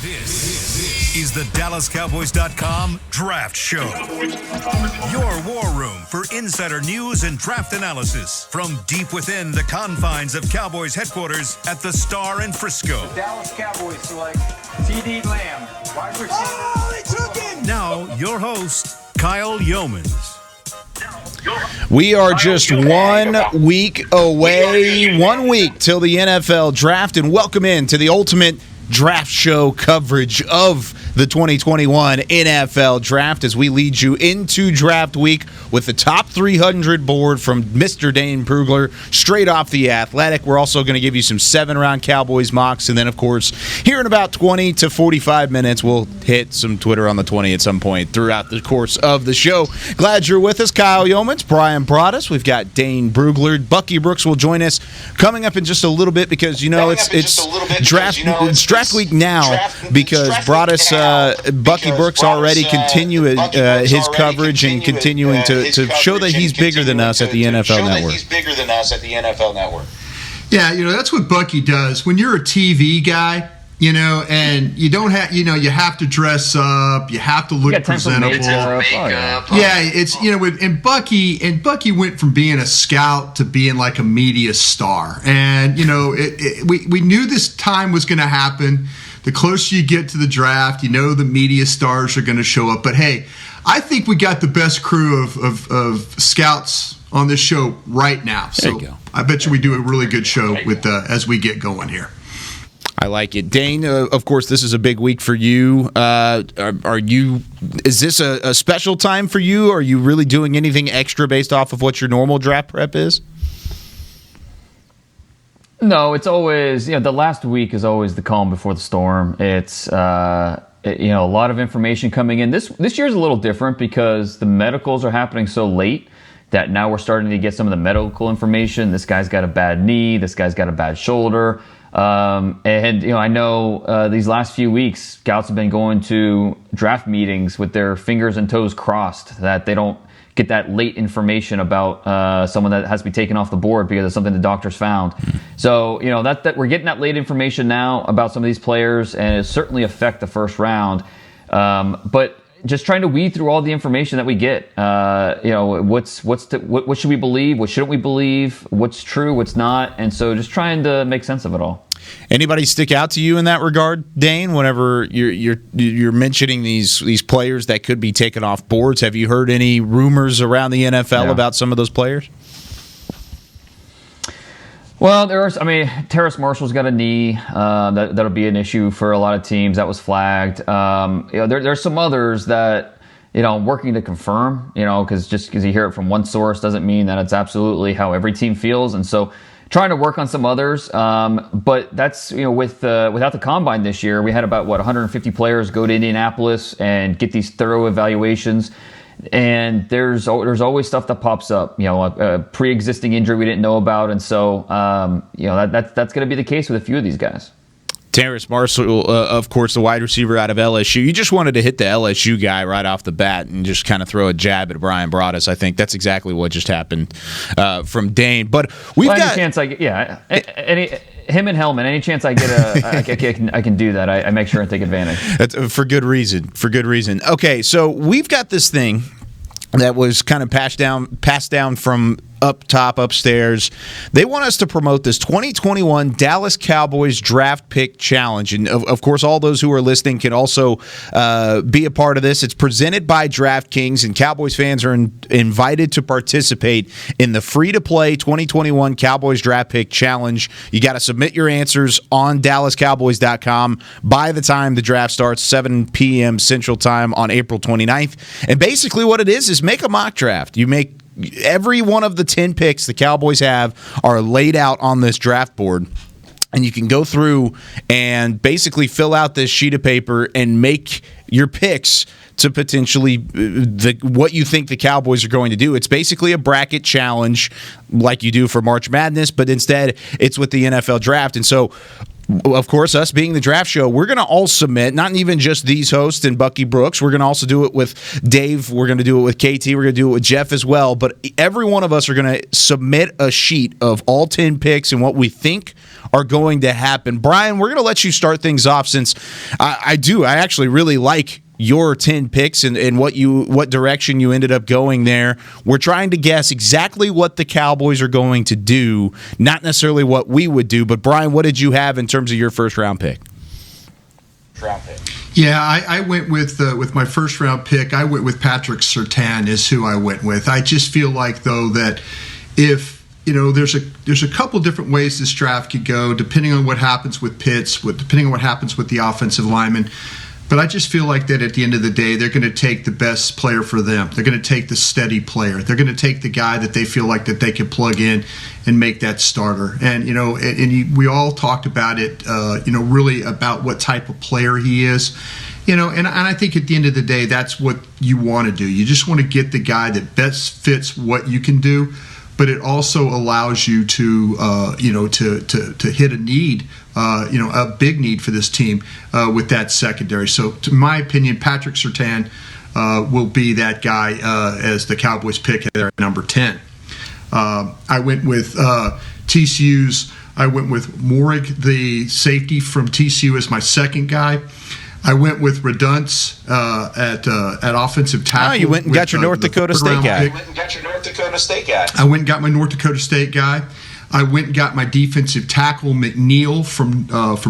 This is the DallasCowboys.com Draft Show. Your war room for insider news and draft analysis from deep within the confines of Cowboys headquarters at the Star in Frisco. The Dallas Cowboys select T.D. Lamb, wide receiver. Oh, they took him! Now, your host, Kyle Yeomans. We are just 1 week away, 1 week till the NFL draft, and welcome in to the ultimate draft show coverage of the 2021 NFL draft as we lead you into draft week with the top 300 board from Mr. Dane Brugler straight off The Athletic. We're also going to give you some 7-round Cowboys mocks, and then, of course, here in about 20 to 45 minutes, we'll hit some Twitter on the 20 at some point throughout the course of the show. Glad you're with us. Kyle Yeomans, Brian Broaddus. We've got Dane Brugler. Bucky Brooks will join us coming up in just a little bit because, it's draft week now because Broaddus Bucky Brooks already continue his coverage and continuing to show that he's bigger than us at the NFL Network. Yeah, that's what Bucky does. When you're a TV guy, and you don't have, you have to dress up, you have to look presentable. It's and Bucky went from being a scout to being like a media star, and we knew this time was going to happen. The closer you get to the draft, the media stars are going to show up. But hey, I think we got the best crew of scouts on this show right now. So I bet you we do a really good show with as we get going here. I like it. Dane, of course, this is a big week for you. Is this a special time for you? Are you really doing anything extra based off of what your normal draft prep is? No, it's always, the last week is always the calm before the storm. It's, a lot of information coming in. This year's a little different because the medicals are happening so late that now we're starting to get some of the medical information. This guy's got a bad knee. This guy's got a bad shoulder. I know these last few weeks, scouts have been going to draft meetings with their fingers and toes crossed that they don't get that late information about someone that has to be taken off the board because of something the doctors found. So, that we're getting that late information now about some of these players, and it certainly affect the first round. But just trying to weed through all the information that we get. What should we believe? What shouldn't we believe? What's true? What's not? And so just trying to make sense of it all. Anybody stick out to you in that regard, Dane? Whenever you're mentioning these players that could be taken off boards, have you heard any rumors around the NFL about some of those players? Well, Terrace Marshall's got a knee. That'll be an issue for a lot of teams. That was flagged. There's some others that, I'm working to confirm, because just because you hear it from one source doesn't mean that it's absolutely how every team feels. And so trying to work on some others. But that's, without the combine this year, we had about, 150 players go to Indianapolis and get these thorough evaluations. And there's always stuff that pops up, a pre-existing injury we didn't know about. And so, that's going to be the case with a few of these guys. Terrace Marshall, of course, the wide receiver out of LSU. You just wanted to hit the LSU guy right off the bat and just kind of throw a jab at Brian Broaddus. I think that's exactly what just happened from Dane. But we've got any chance him and Hellman. Any chance I get I can do that. I make sure and take advantage. That's for good reason. Okay, so we've got this thing that was kind of passed down from up top upstairs. They want us to promote this 2021 Dallas Cowboys Draft Pick Challenge. And, of course, all those who are listening can also be a part of this. It's presented by DraftKings, and Cowboys fans are invited to participate in the free-to-play 2021 Cowboys Draft Pick Challenge. You got to submit your answers on DallasCowboys.com by the time the draft starts, 7 p.m. Central Time on April 29th. And basically what it is make a mock draft. You make every one of the 10 picks the Cowboys have are laid out on this draft board, and you can go through and basically fill out this sheet of paper and make your picks to potentially what you think the Cowboys are going to do. It's basically a bracket challenge like you do for March Madness, but instead it's with the NFL draft. And so of course, us being the draft show, we're going to all submit, not even just these hosts and Bucky Brooks. We're going to also do it with Dave. We're going to do it with KT. We're going to do it with Jeff as well. But every one of us are going to submit a sheet of all 10 picks and what we think are going to happen. Brian, we're going to let you start things off since I actually really like your 10 picks and what direction you ended up going there. We're trying to guess exactly what the Cowboys are going to do, not necessarily what we would do. But Brian, what did you have in terms of your first round pick? Yeah, I went with my first round pick. I went with Patrick Surtain is who I went with. I just feel like though that if there's a couple different ways this draft could go depending on what happens with Pitts, depending on what happens with the offensive linemen. But I just feel like that at the end of the day, they're going to take the best player for them. They're going to take the steady player. They're going to take the guy that they feel like that they can plug in and make that starter. And we all talked about it, really about what type of player he is. And I think at the end of the day, that's what you want to do. You just want to get the guy that best fits what you can do. But it also allows you to hit a need, a big need for this team with that secondary. So, to my opinion, Patrick Surtain will be that guy as the Cowboys pick there at number 10. I went with TCU's. I went with Morig, the safety from TCU, as my second guy. I went with Redunce at offensive tackle. Oh, you went and got your North Dakota State guy. I went and got my North Dakota State guy. I went and got my defensive tackle, McNeil, from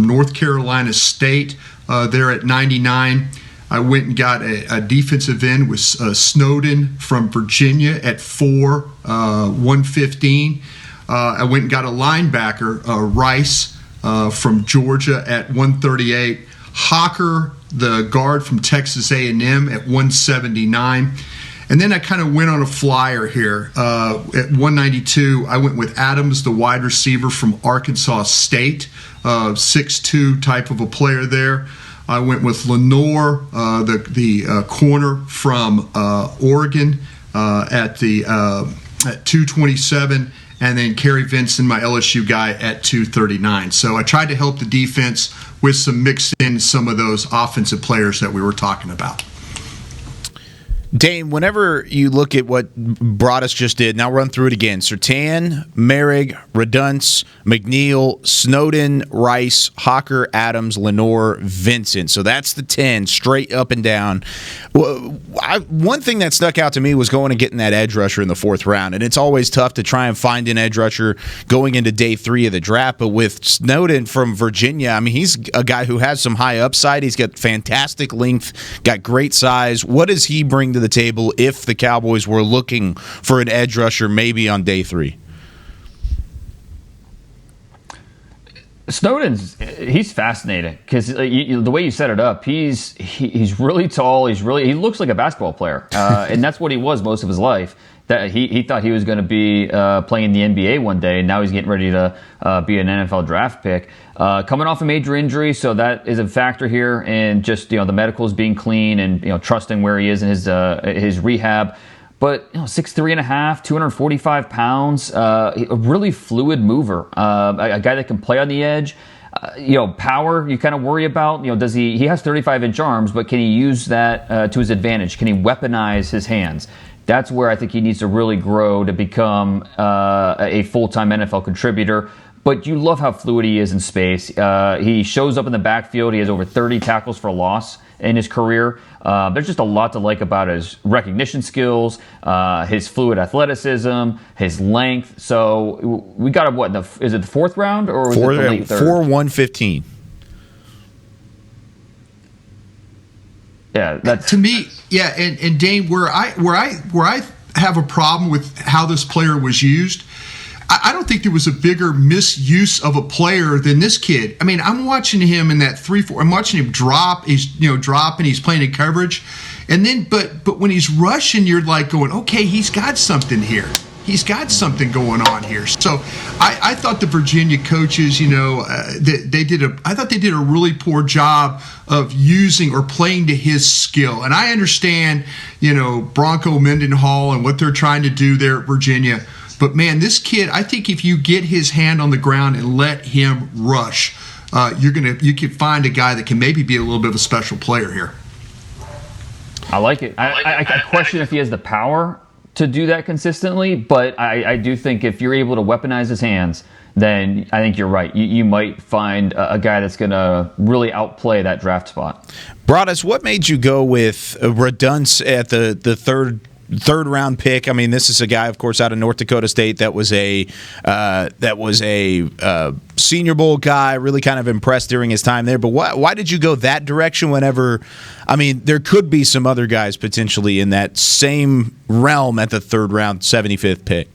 North Carolina State there at 99. I went and got a defensive end with Snowden from Virginia at 115. I went and got a linebacker, Rice, from Georgia at 138. Hawker, the guard from Texas A&M at 179. And then I kind of went on a flyer here. At 192, I went with Adams, the wide receiver from Arkansas State, 6'2" type of a player there. I went with Lenore, the corner from Oregon at 227. And then Kerry Vinson, my LSU guy, at 239. So I tried to help the defense with mixed in some of those offensive players that we were talking about. Dane, whenever you look at what Broadus just did, now run through it again. Surtain, Merrig, Redunce, McNeil, Snowden, Rice, Hawker, Adams, Lenore, Vincent. So that's the 10 straight up and down. One thing that stuck out to me was going and getting that edge rusher in the 4th round. And it's always tough to try and find an edge rusher going into day 3 of the draft. But with Snowden from Virginia, I mean, he's a guy who has some high upside. He's got fantastic length, got great size. What does he bring to the table if the Cowboys were looking for an edge rusher maybe on day 3? He's fascinating because the way you set it up, he's really tall. He looks like a basketball player, and that's what he was most of his life. That he thought he was going to be playing in the NBA one day, and now he's getting ready to be an NFL draft pick. Coming off a major injury, so that is a factor here, and just the medicals being clean and trusting where he is in his rehab. But 6'3.5", 245 pounds, a really fluid mover, a guy that can play on the edge. Power you kind of worry about. Does he has 35-inch arms, but can he use that to his advantage? Can he weaponize his hands? That's where I think he needs to really grow to become a full-time NFL contributor. But you love how fluid he is in space. He shows up in the backfield. He has over 30 tackles for loss in his career. There's just a lot to like about his recognition skills, his fluid athleticism, his length. So we got him, is it the 4th round or was it the late 3rd? 115. Yeah, that's to me. Yeah, and Dane, where I have a problem with how this player was used, I don't think there was a bigger misuse of a player than this kid. I mean, I'm watching him in that 3-4. I'm watching him drop. He's dropping. He's playing in coverage, and then but when he's rushing, you're like going, okay, he's got something here. He's got something going on here. So I thought the Virginia coaches, they did a really poor job of using or playing to his skill. And I understand, Bronco Mendenhall and what they're trying to do there at Virginia. But man, this kid, I think if you get his hand on the ground and let him rush, you can find a guy that can maybe be a little bit of a special player here. I like it. I question if he has the power to do that consistently, but I do think if you're able to weaponize his hands, then I think you're right. You might find a guy that's going to really outplay that draft spot. Broadus, what made you go with Redunce at the third round pick? I mean, this is a guy, of course, out of North Dakota State that was a Senior Bowl guy, really kind of impressed during his time there. But why did you go that direction whenever, I mean, there could be some other guys potentially in that same realm at the third round, 75th pick?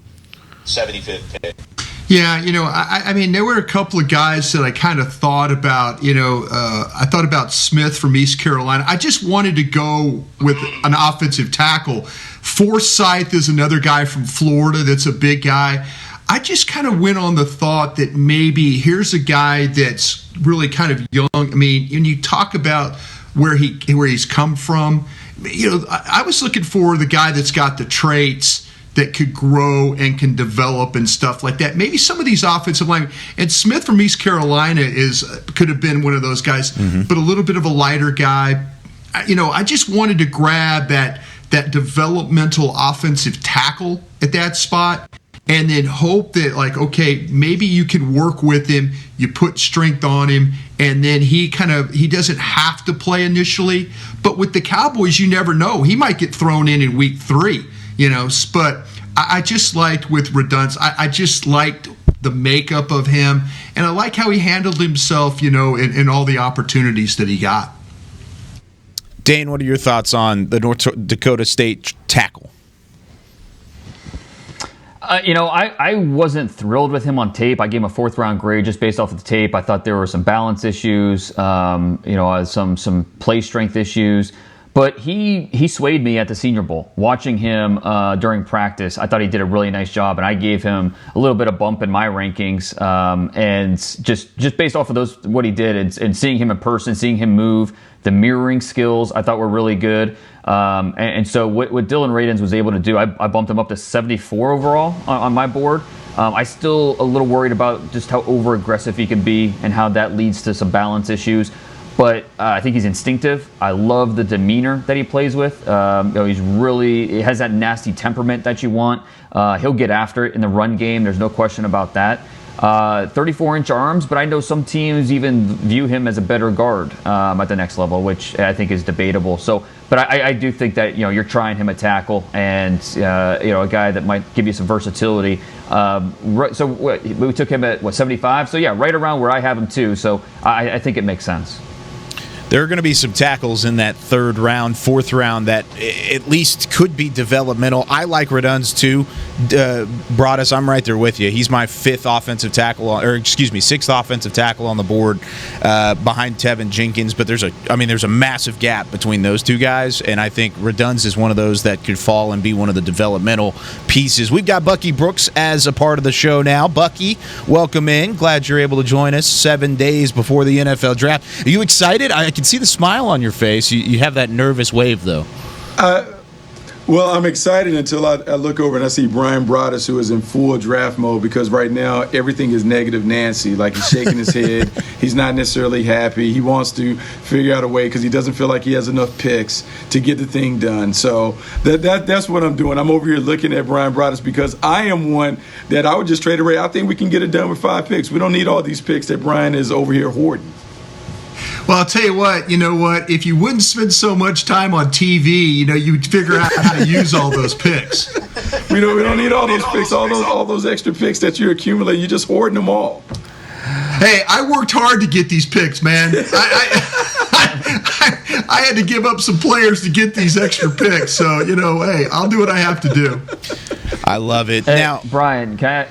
Yeah, I mean, there were a couple of guys that I kind of thought about. I thought about Smith from East Carolina. I just wanted to go with an offensive tackle. Forsyth is another guy from Florida that's a big guy. I just kind of went on the thought that maybe here's a guy that's really kind of young. I mean, when you talk about where he's come from, I was looking for the guy that's got the traits that could grow and can develop and stuff like that. Maybe some of these offensive linemen, and Smith from East Carolina could have been one of those guys, but a little bit of a lighter guy. I just wanted to grab that developmental offensive tackle at that spot, and then hope that, like, okay, maybe you can work with him, you put strength on him, and then he doesn't have to play initially. But with the Cowboys, you never know. He might get thrown in week 3. But I just liked with Redunce. I just liked the makeup of him, and I like how he handled himself, in all the opportunities that he got. Dane, what are your thoughts on the North Dakota State tackle? I wasn't thrilled with him on tape. I gave him a 4th-round grade just based off of the tape. I thought there were some balance issues, some play strength issues. But he swayed me at the Senior Bowl. Watching him during practice, I thought he did a really nice job, and I gave him a little bit of bump in my rankings. And just based off of what he did, and seeing him in person, seeing him move, the mirroring skills, I thought were really good. And so what Dylan Radins was able to do, I bumped him up to 74 overall on my board. I still a little worried about just how over aggressive he can be and how that leads to some balance issues. But I think he's instinctive. I love the demeanor that he plays with. He has that nasty temperament that you want. He'll get after it in the run game. There's no question about that. 34-inch arms, but I know some teams even view him as a better guard at the next level, which I think is debatable. But I do think that you're trying him a tackle and a guy that might give you some versatility. So we took him at 75. So yeah, right around where I have him too. So I think it makes sense. There are going to be some tackles in that 3rd round, 4th round that at least could be developmental. I like Redunce too. Broadus, I'm right there with you. He's my 6th offensive tackle on the board behind Tevin Jenkins. But there's a massive gap between those two guys, and I think Redunce is one of those that could fall and be one of the developmental pieces. We've got Bucky Brooks as a part of the show now. Bucky, welcome in. Glad you're able to join us 7 days before the NFL draft. Are you excited? I can see the smile on your face. You have that nervous wave, though. Well, I'm excited until I look over and I see Brian Broadus, who is in full draft mode, because right now everything is negative Nancy. Like, he's shaking his head. He's not necessarily happy. He wants to figure out a way because he doesn't feel like he has enough picks to get the thing done. So that's what I'm doing. I'm over here looking at Brian Broadus because I am one that I would just trade away. I think we can get it done with 5 picks. We don't need all these picks that Brian is over here hoarding. Well, I'll tell you what, if you wouldn't spend so much time on TV, you'd figure out how to use all those picks. We don't need all those picks, all those extra picks that you accumulate. You're just hoarding them all. Hey, I worked hard to get these picks, man. I had to give up some players to get these extra picks. So, hey, I'll do what I have to do. I love it. Hey, now, Brian, can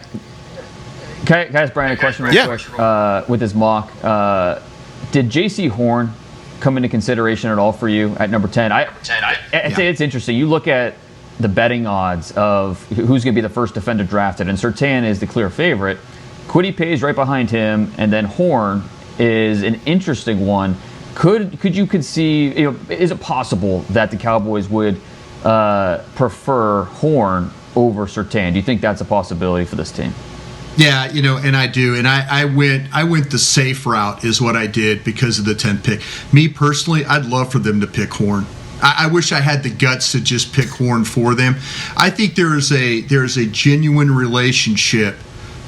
I ask Brian a question real quick with his mock? Did J.C. Horn come into consideration at all for you at number 10? I'd say it's interesting. You look at the betting odds of who's going to be the first defender drafted, and Surtain is the clear favorite. Kwity Paye's right behind him, and then Horn is an interesting one. Could you conceive? Is it possible that the Cowboys would prefer Horn over Surtain? Do you think that's a possibility for this team? Yeah, and I do, and I went the safe route is what I did because of the 10th pick. Me personally, I'd love for them to pick Horn. I wish I had the guts to just pick Horn for them. I think there is a genuine relationship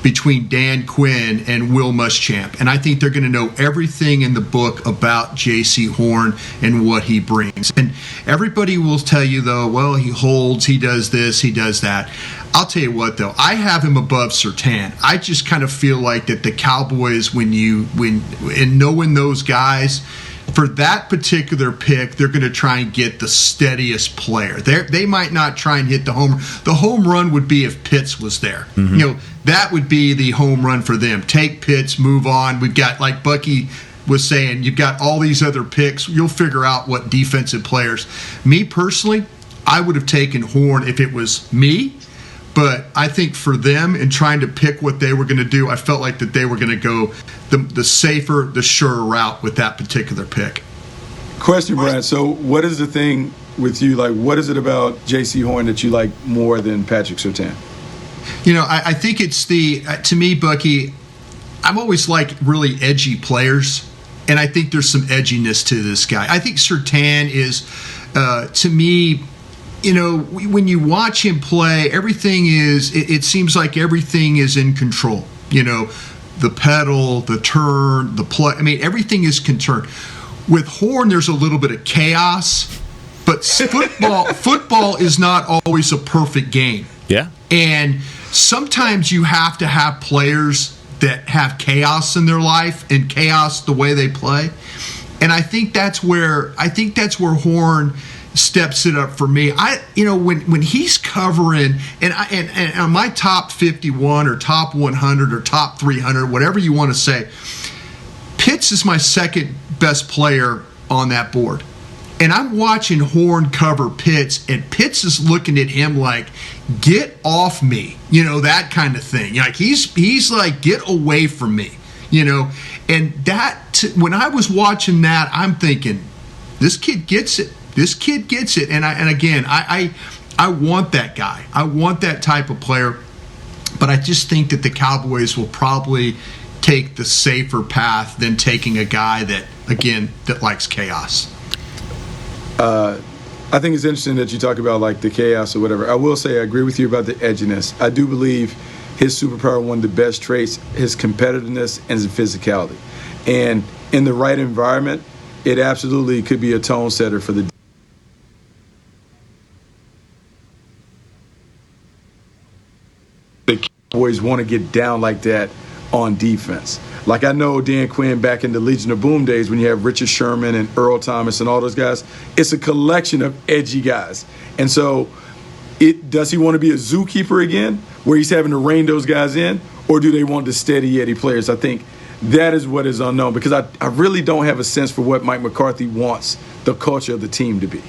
between Dan Quinn and Will Muschamp, and I think they're going to know everything in the book about J.C. Horn and what he brings. And everybody will tell you, though, well, he holds, he does this, he does that. I'll tell you what, though, I have him above Surtain. I just kind of feel like that the Cowboys, and knowing those guys, for that particular pick, they're going to try and get the steadiest player. They might not try and hit the home. The home run would be if Pitts was there. Mm-hmm. That would be the home run for them. Take Pitts, move on. We've got, like Bucky was saying, you've got all these other picks. You'll figure out what defensive players. Me personally, I would have taken Horn if it was me. But I think for them in trying to pick what they were going to do, I felt like that they were going to go the safer, the surer route with that particular pick. Question, Brian. So what is the thing with you? Like, what is it about J.C. Horn that you like more than Patrick Surtain? I think it's to me, Bucky, I'm always like really edgy players, and I think there's some edginess to this guy. I think Surtain is, to me, when you watch him play, it seems like everything is in control. The pedal, the turn, the play. I mean, everything is concerned. With Horn, there's a little bit of chaos, but football is not always a perfect game. Yeah. And sometimes you have to have players that have chaos in their life and chaos the way they play. And I think that's where Horn steps it up for me. When he's covering and on my top 51 or top 100 or top 300, whatever you want to say, Pitts is my second best player on that board. And I'm watching Horn cover Pitts, and Pitts is looking at him like, get off me, that kind of thing. Like he's like, get away from me, and when I was watching that, I'm thinking, this kid gets it. This kid gets it, and I want that guy. I want that type of player, but I just think that the Cowboys will probably take the safer path than taking a guy that likes chaos. I think it's interesting that you talk about like the chaos or whatever. I will say I agree with you about the edginess. I do believe his superpower, one of the best traits, his competitiveness and his physicality, and in the right environment, it absolutely could be a tone setter for the Cowboys want to get down like that on defense. Like I know Dan Quinn back in the Legion of Boom days when you have Richard Sherman and Earl Thomas and all those guys, it's a collection of edgy guys. And so does he want to be a zookeeper again where he's having to rein those guys in, or do they want the steady Eddie players? I think that is what is unknown because I really don't have a sense for what Mike McCarthy wants the culture of the team to be.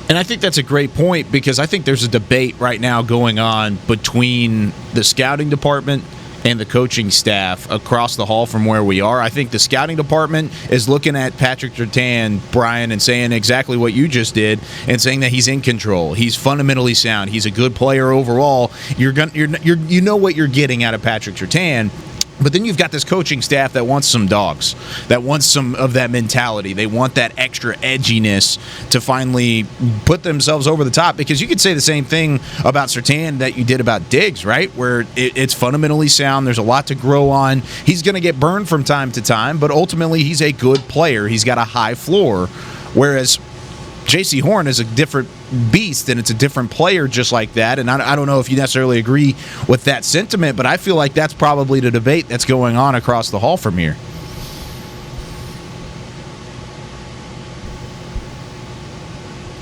And I think that's a great point because I think there's a debate right now going on between the scouting department and the coaching staff across the hall from where we are. I think the scouting department is looking at Patrick Surtain, Brian, and saying exactly what you just did and saying that he's in control. He's fundamentally sound. He's a good player overall. You know what you're getting out of Patrick Surtain. But then you've got this coaching staff that wants some dogs, that wants some of that mentality. They want that extra edginess to finally put themselves over the top. Because you could say the same thing about Surtain that you did about Diggs, right? Where it's fundamentally sound. There's a lot to grow on. He's going to get burned from time to time, but ultimately he's a good player. He's got a high floor. Whereas J.C. Horn is a different beast, and it's a different player just like that. And I don't know if you necessarily agree with that sentiment, but I feel like that's probably the debate that's going on across the hall from here.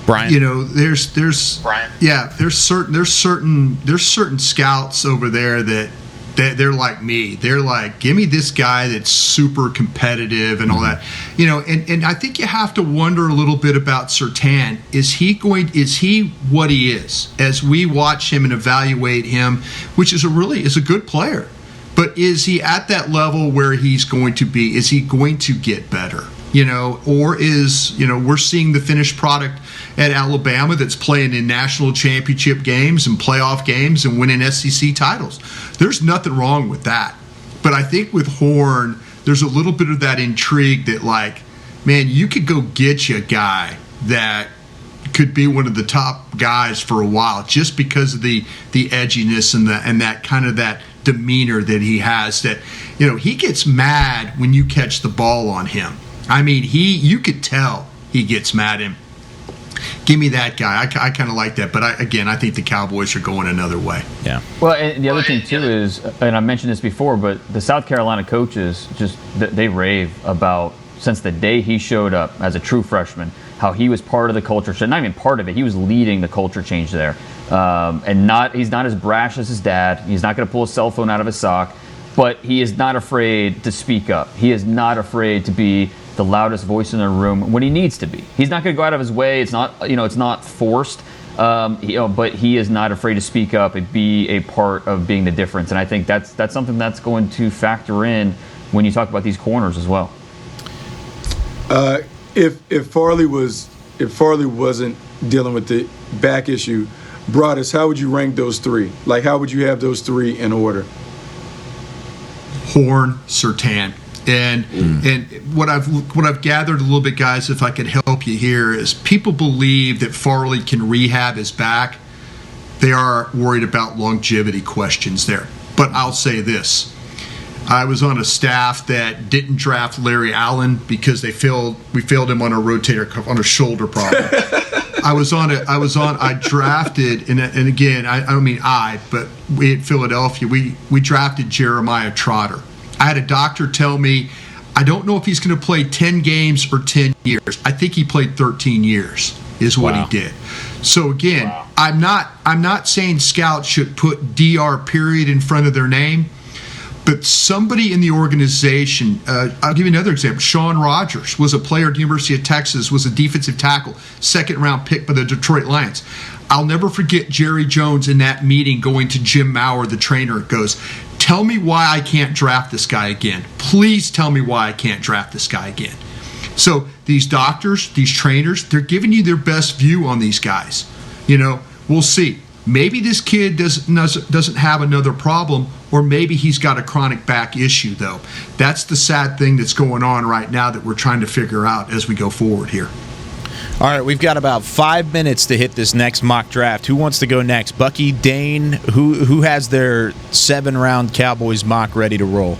Brian, there's Brian. Yeah, there's certain scouts over there that they're like me. They're like, give me this guy that's super competitive and all that. And I think you have to wonder a little bit about Surtain. Is he what he is? As we watch him and evaluate him, which is a good player. But is he at that level where he's going to be? Is he going to get better? or is, we're seeing the finished product at Alabama that's playing in national championship games and playoff games and winning SEC titles. There's nothing wrong with that. But I think with Horn, there's a little bit of that intrigue that, like, man, you could go get you a guy that could be one of the top guys for a while just because of the edginess and that kind of that demeanor that he has, that he gets mad when you catch the ball on him. I mean, you could tell he gets mad. And give me that guy. I kind of like that, but I think the Cowboys are going another way. Yeah. Well, and the other thing too is, and I mentioned this before, but the South Carolina coaches they rave about, since the day he showed up as a true freshman, how he was part of the culture change. Not even part of it, he was leading the culture change there. And he's not as brash as his dad. He's not going to pull a cell phone out of his sock, but he is not afraid to speak up. He is not afraid to be the loudest voice in the room when he needs to be. He's not going to go out of his way. It's not, it's not forced. But he is not afraid to speak up and be a part of being the difference. And I think that's something that's going to factor in when you talk about these corners as well. If Farley wasn't dealing with the back issue, Broadus, how would you rank those three? Like, how would you have those three in order? Horn, Surtain. And what I've gathered a little bit, guys, if I could help you here, is people believe that Farley can rehab his back. They are worried about longevity questions there. But I'll say this. I was on a staff that didn't draft Larry Allen because we failed him on a rotator cuff, on a shoulder problem. I drafted, and again, I don't mean but we at Philadelphia, we drafted Jeremiah Trotter. I had a doctor tell me, I don't know if he's going to play 10 games or 10 years. I think he played 13 years is what he did. So again, I'm not saying scouts should put DR period in front of their name, but somebody in the organization, I'll give you another example. Sean Rogers was a player at the University of Texas, was a defensive tackle, second-round pick by the Detroit Lions. I'll never forget Jerry Jones in that meeting going to Jim Maurer, the trainer, goes, tell me why I can't draft this guy again. Please tell me why I can't draft this guy again. So these doctors, these trainers, they're giving you their best view on these guys. We'll see. Maybe this kid doesn't have another problem, or maybe he's got a chronic back issue, though. That's the sad thing that's going on right now that we're trying to figure out as we go forward here. All right, we've got about 5 minutes to hit this next mock draft. Who wants to go next? Bucky, Dane, who has their 7-round Cowboys mock ready to roll?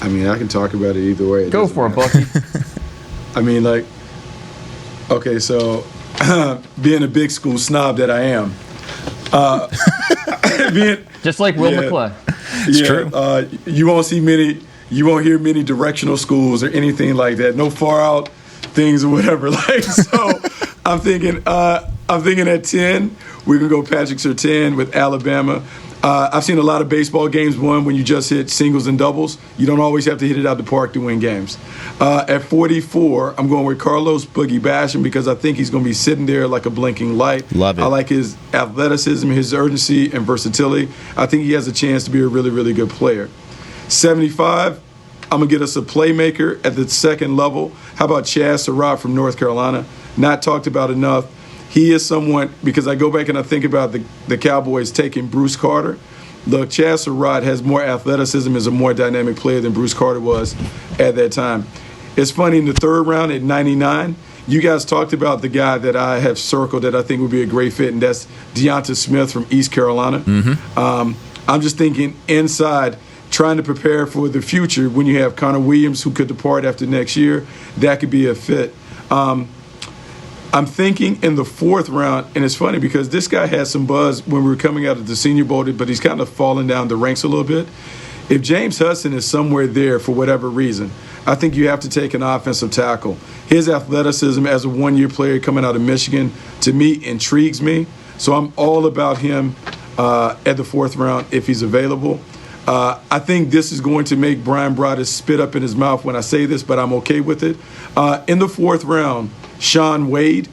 I mean, I can talk about it either way. Go for it, Bucky. I mean, okay, so being a big school snob that I am, just like Will McClay. It's true. You won't hear many directional schools or anything like that. No far out things or whatever. So I'm thinking at 10, we're gonna go Patrick Surtain with Alabama. I've seen a lot of baseball games won when you just hit singles and doubles. You don't always have to hit it out the park to win games. At 44, I'm going with Carlos Boogie Basham because I think he's going to be sitting there like a blinking light. Love it. I like his athleticism, his urgency, and versatility. I think he has a chance to be a really, really good player. 75, I'm going to get us a playmaker at the second level. How about Chaz Surratt from North Carolina? Not talked about enough. He is someone, because I go back and I think about the Cowboys taking Bruce Carter. Look, Chaz Surratt has more athleticism, is a more dynamic player than Bruce Carter was at that time. It's funny, in the third round at 99, you guys talked about the guy that I have circled that I think would be a great fit, and that's Deonta Smith from East Carolina. Mm-hmm. I'm just thinking inside, trying to prepare for the future when you have Connor Williams, who could depart after next year. That could be a fit. I'm thinking in the fourth round, and it's funny because this guy had some buzz when we were coming out of the Senior Bowl, but he's kind of fallen down the ranks a little bit. If James Hudson is somewhere there for whatever reason, I think you have to take an offensive tackle. His athleticism as a one-year player coming out of Michigan, to me, intrigues me. So I'm all about him at the fourth round if he's available. I think this is going to make Brian Broaddus spit up in his mouth when I say this, but I'm okay with it. In the fourth round, Shaun Wade.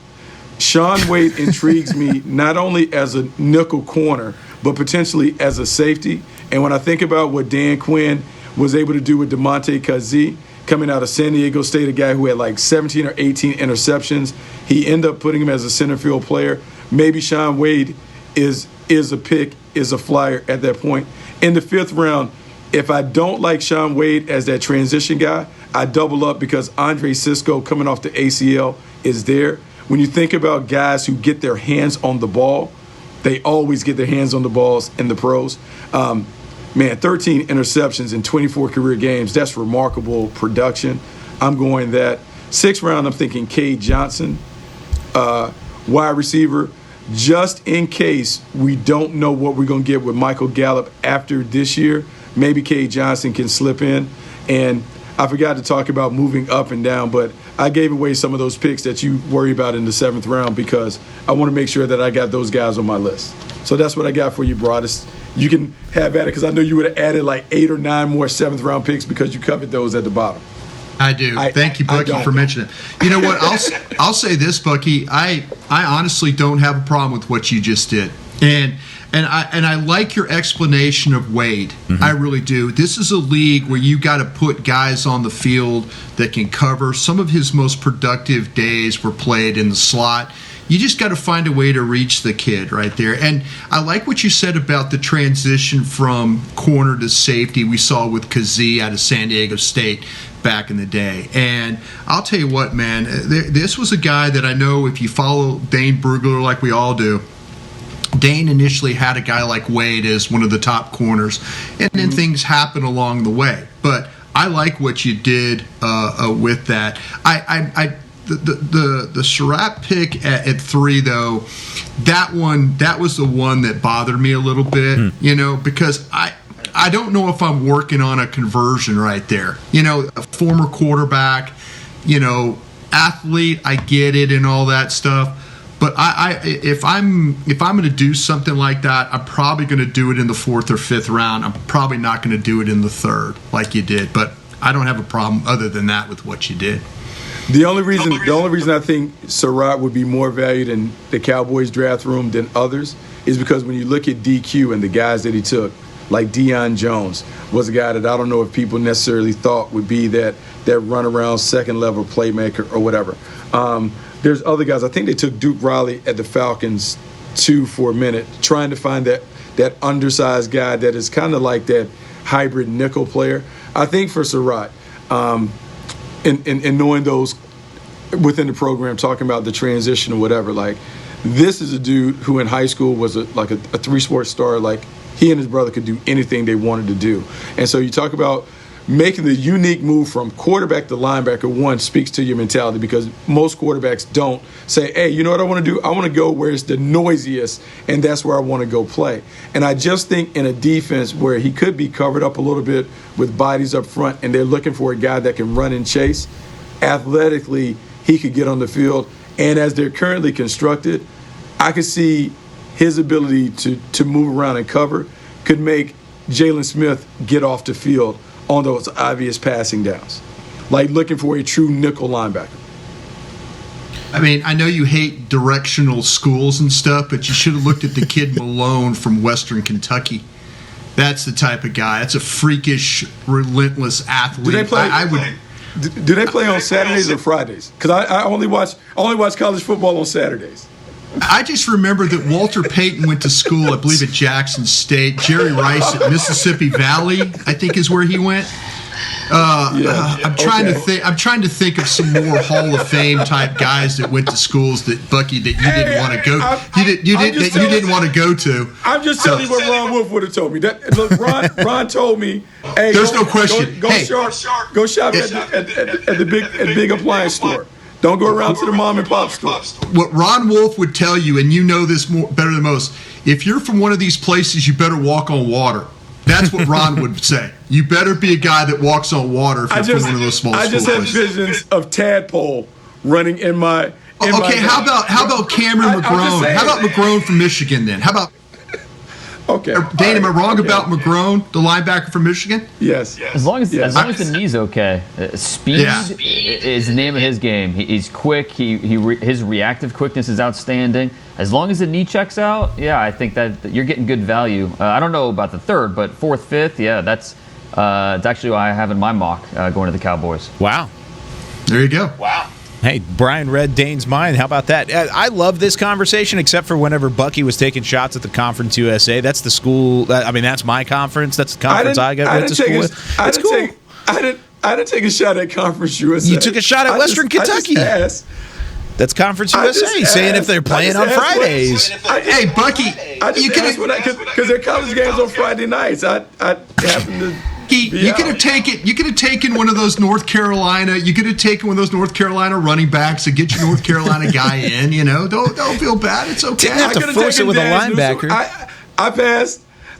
Shaun Wade intrigues me not only as a nickel corner, but potentially as a safety. And when I think about what Dan Quinn was able to do with DeMonte Kazee coming out of San Diego State, a guy who had like 17 or 18 interceptions. He ended up putting him as a center field player. Maybe Shaun Wade is a pick, is a flyer at that point. In the 5th round, if I don't like Shaun Wade as that transition guy, I double up because Andre Cisco coming off the ACL is there. When you think about guys who get their hands on the ball, they always get their hands on the balls in the pros. 13 interceptions in 24 career games. That's remarkable production. I'm going that. 6th round, I'm thinking Cade Johnson, wide receiver, just in case we don't know what we're going to get with Michael Gallup after this year. Maybe Cade Johnson can slip in. And I forgot to talk about moving up and down, but I gave away some of those picks that you worry about in the 7th round because I want to make sure that I got those guys on my list. So that's what I got for you, Broadus. You can have at it because I know you would have added like 8 or 9 more 7th round picks because you covered those at the bottom. I do. Thank you, Bucky, for mentioning it. You know what? I'll say this, Bucky. I honestly don't have a problem with what you just did, and I like your explanation of Wade. Mm-hmm. I really do. This is a league where you got to put guys on the field that can cover. Some of his most productive days were played in the slot. You just got to find a way to reach the kid right there. And I like what you said about the transition from corner to safety we saw with Kazee out of San Diego State back in the day. And I'll tell you what, man, this was a guy that I know if you follow Dane Brugler like we all do, Dane initially had a guy like Wade as one of the top corners, and then things happen along the way. But I like what you did with that. The Surratt pick at 3, though, that was the one that bothered me a little bit, because I don't know if I'm working on a conversion right there. A former quarterback, athlete, I get it and all that stuff. But if I'm going to do something like that, I'm probably going to do it in the 4th or 5th round. I'm probably not going to do it in the 3rd like you did. But I don't have a problem other than that with what you did. The only reason I think Surratt would be more valued in the Cowboys draft room than others is because when you look at DQ and the guys that he took, like Deion Jones was a guy that I don't know if people necessarily thought would be that run-around second-level playmaker or whatever. There's other guys. I think they took Duke Riley at the Falcons too for a minute, trying to find that undersized guy that is kind of like that hybrid nickel player. I think for Surratt, and knowing those within the program, talking about the transition or whatever, like this is a dude who in high school was a 3-sport star. Like he and his brother could do anything they wanted to do. And so you talk about making the unique move from quarterback to linebacker, one, speaks to your mentality because most quarterbacks don't say, hey, you know what I want to do? I want to go where it's the noisiest, and that's where I want to go play. And I just think in a defense where he could be covered up a little bit with bodies up front and they're looking for a guy that can run and chase, athletically he could get on the field. And as they're currently constructed, I could see his ability to move around and cover could make Jalen Smith get off the field on those obvious passing downs, like looking for a true nickel linebacker. I mean, I know you hate directional schools and stuff, but you should have looked at the kid Malone from Western Kentucky. That's the type of guy. That's a freakish, relentless athlete. Do they play? Do they play on Saturdays or Fridays? Because I only watch college football on Saturdays. I just remember that Walter Payton went to school, I believe, at Jackson State. Jerry Rice at Mississippi Valley, I think, is where he went. I'm trying to think of some more Hall of Fame type guys that went to schools that Bucky that you didn't want to go. You didn't want to go to. I'm just telling you what Ron Wolf would have told me. Look, Ron told me, hey, there's no question. Go shop at the big appliance store. Don't go around to the mom and pop store. What Ron Wolf would tell you, and you know this better than most, if you're from one of these places, you better walk on water. That's what Ron would say. You better be a guy that walks on water if you're from one of those small schools. I just have visions of Tadpole running in my. How about Cameron McGrone? How about McGrone from Michigan then? How about? Okay. Dane, am I wrong about McGrone, the linebacker from Michigan? Yes. As long as the knee's okay. Speed is the name of his game. He's quick. His reactive quickness is outstanding. As long as the knee checks out, I think that you're getting good value. I don't know about the 3rd, but 4th, 5th, It's actually what I have in my mock going to the Cowboys. Wow. There you go. Wow. Hey, Brian read Dane's mind. How about that? I love this conversation, except for whenever Bucky was taking shots at the Conference USA. That's the school. That's my conference. That's the conference I went to school with. It's cool. I didn't take a shot at Conference USA. You took a shot at Western Kentucky. That's Conference USA, saying if they're playing on Fridays. Hey, Bucky, you could because their college games on Friday nights. I happen to. You could have taken one of those North Carolina. You could have taken one of those North Carolina running backs to get your North Carolina guy in. Don't feel bad. It's okay. Didn't have to force it with a linebacker.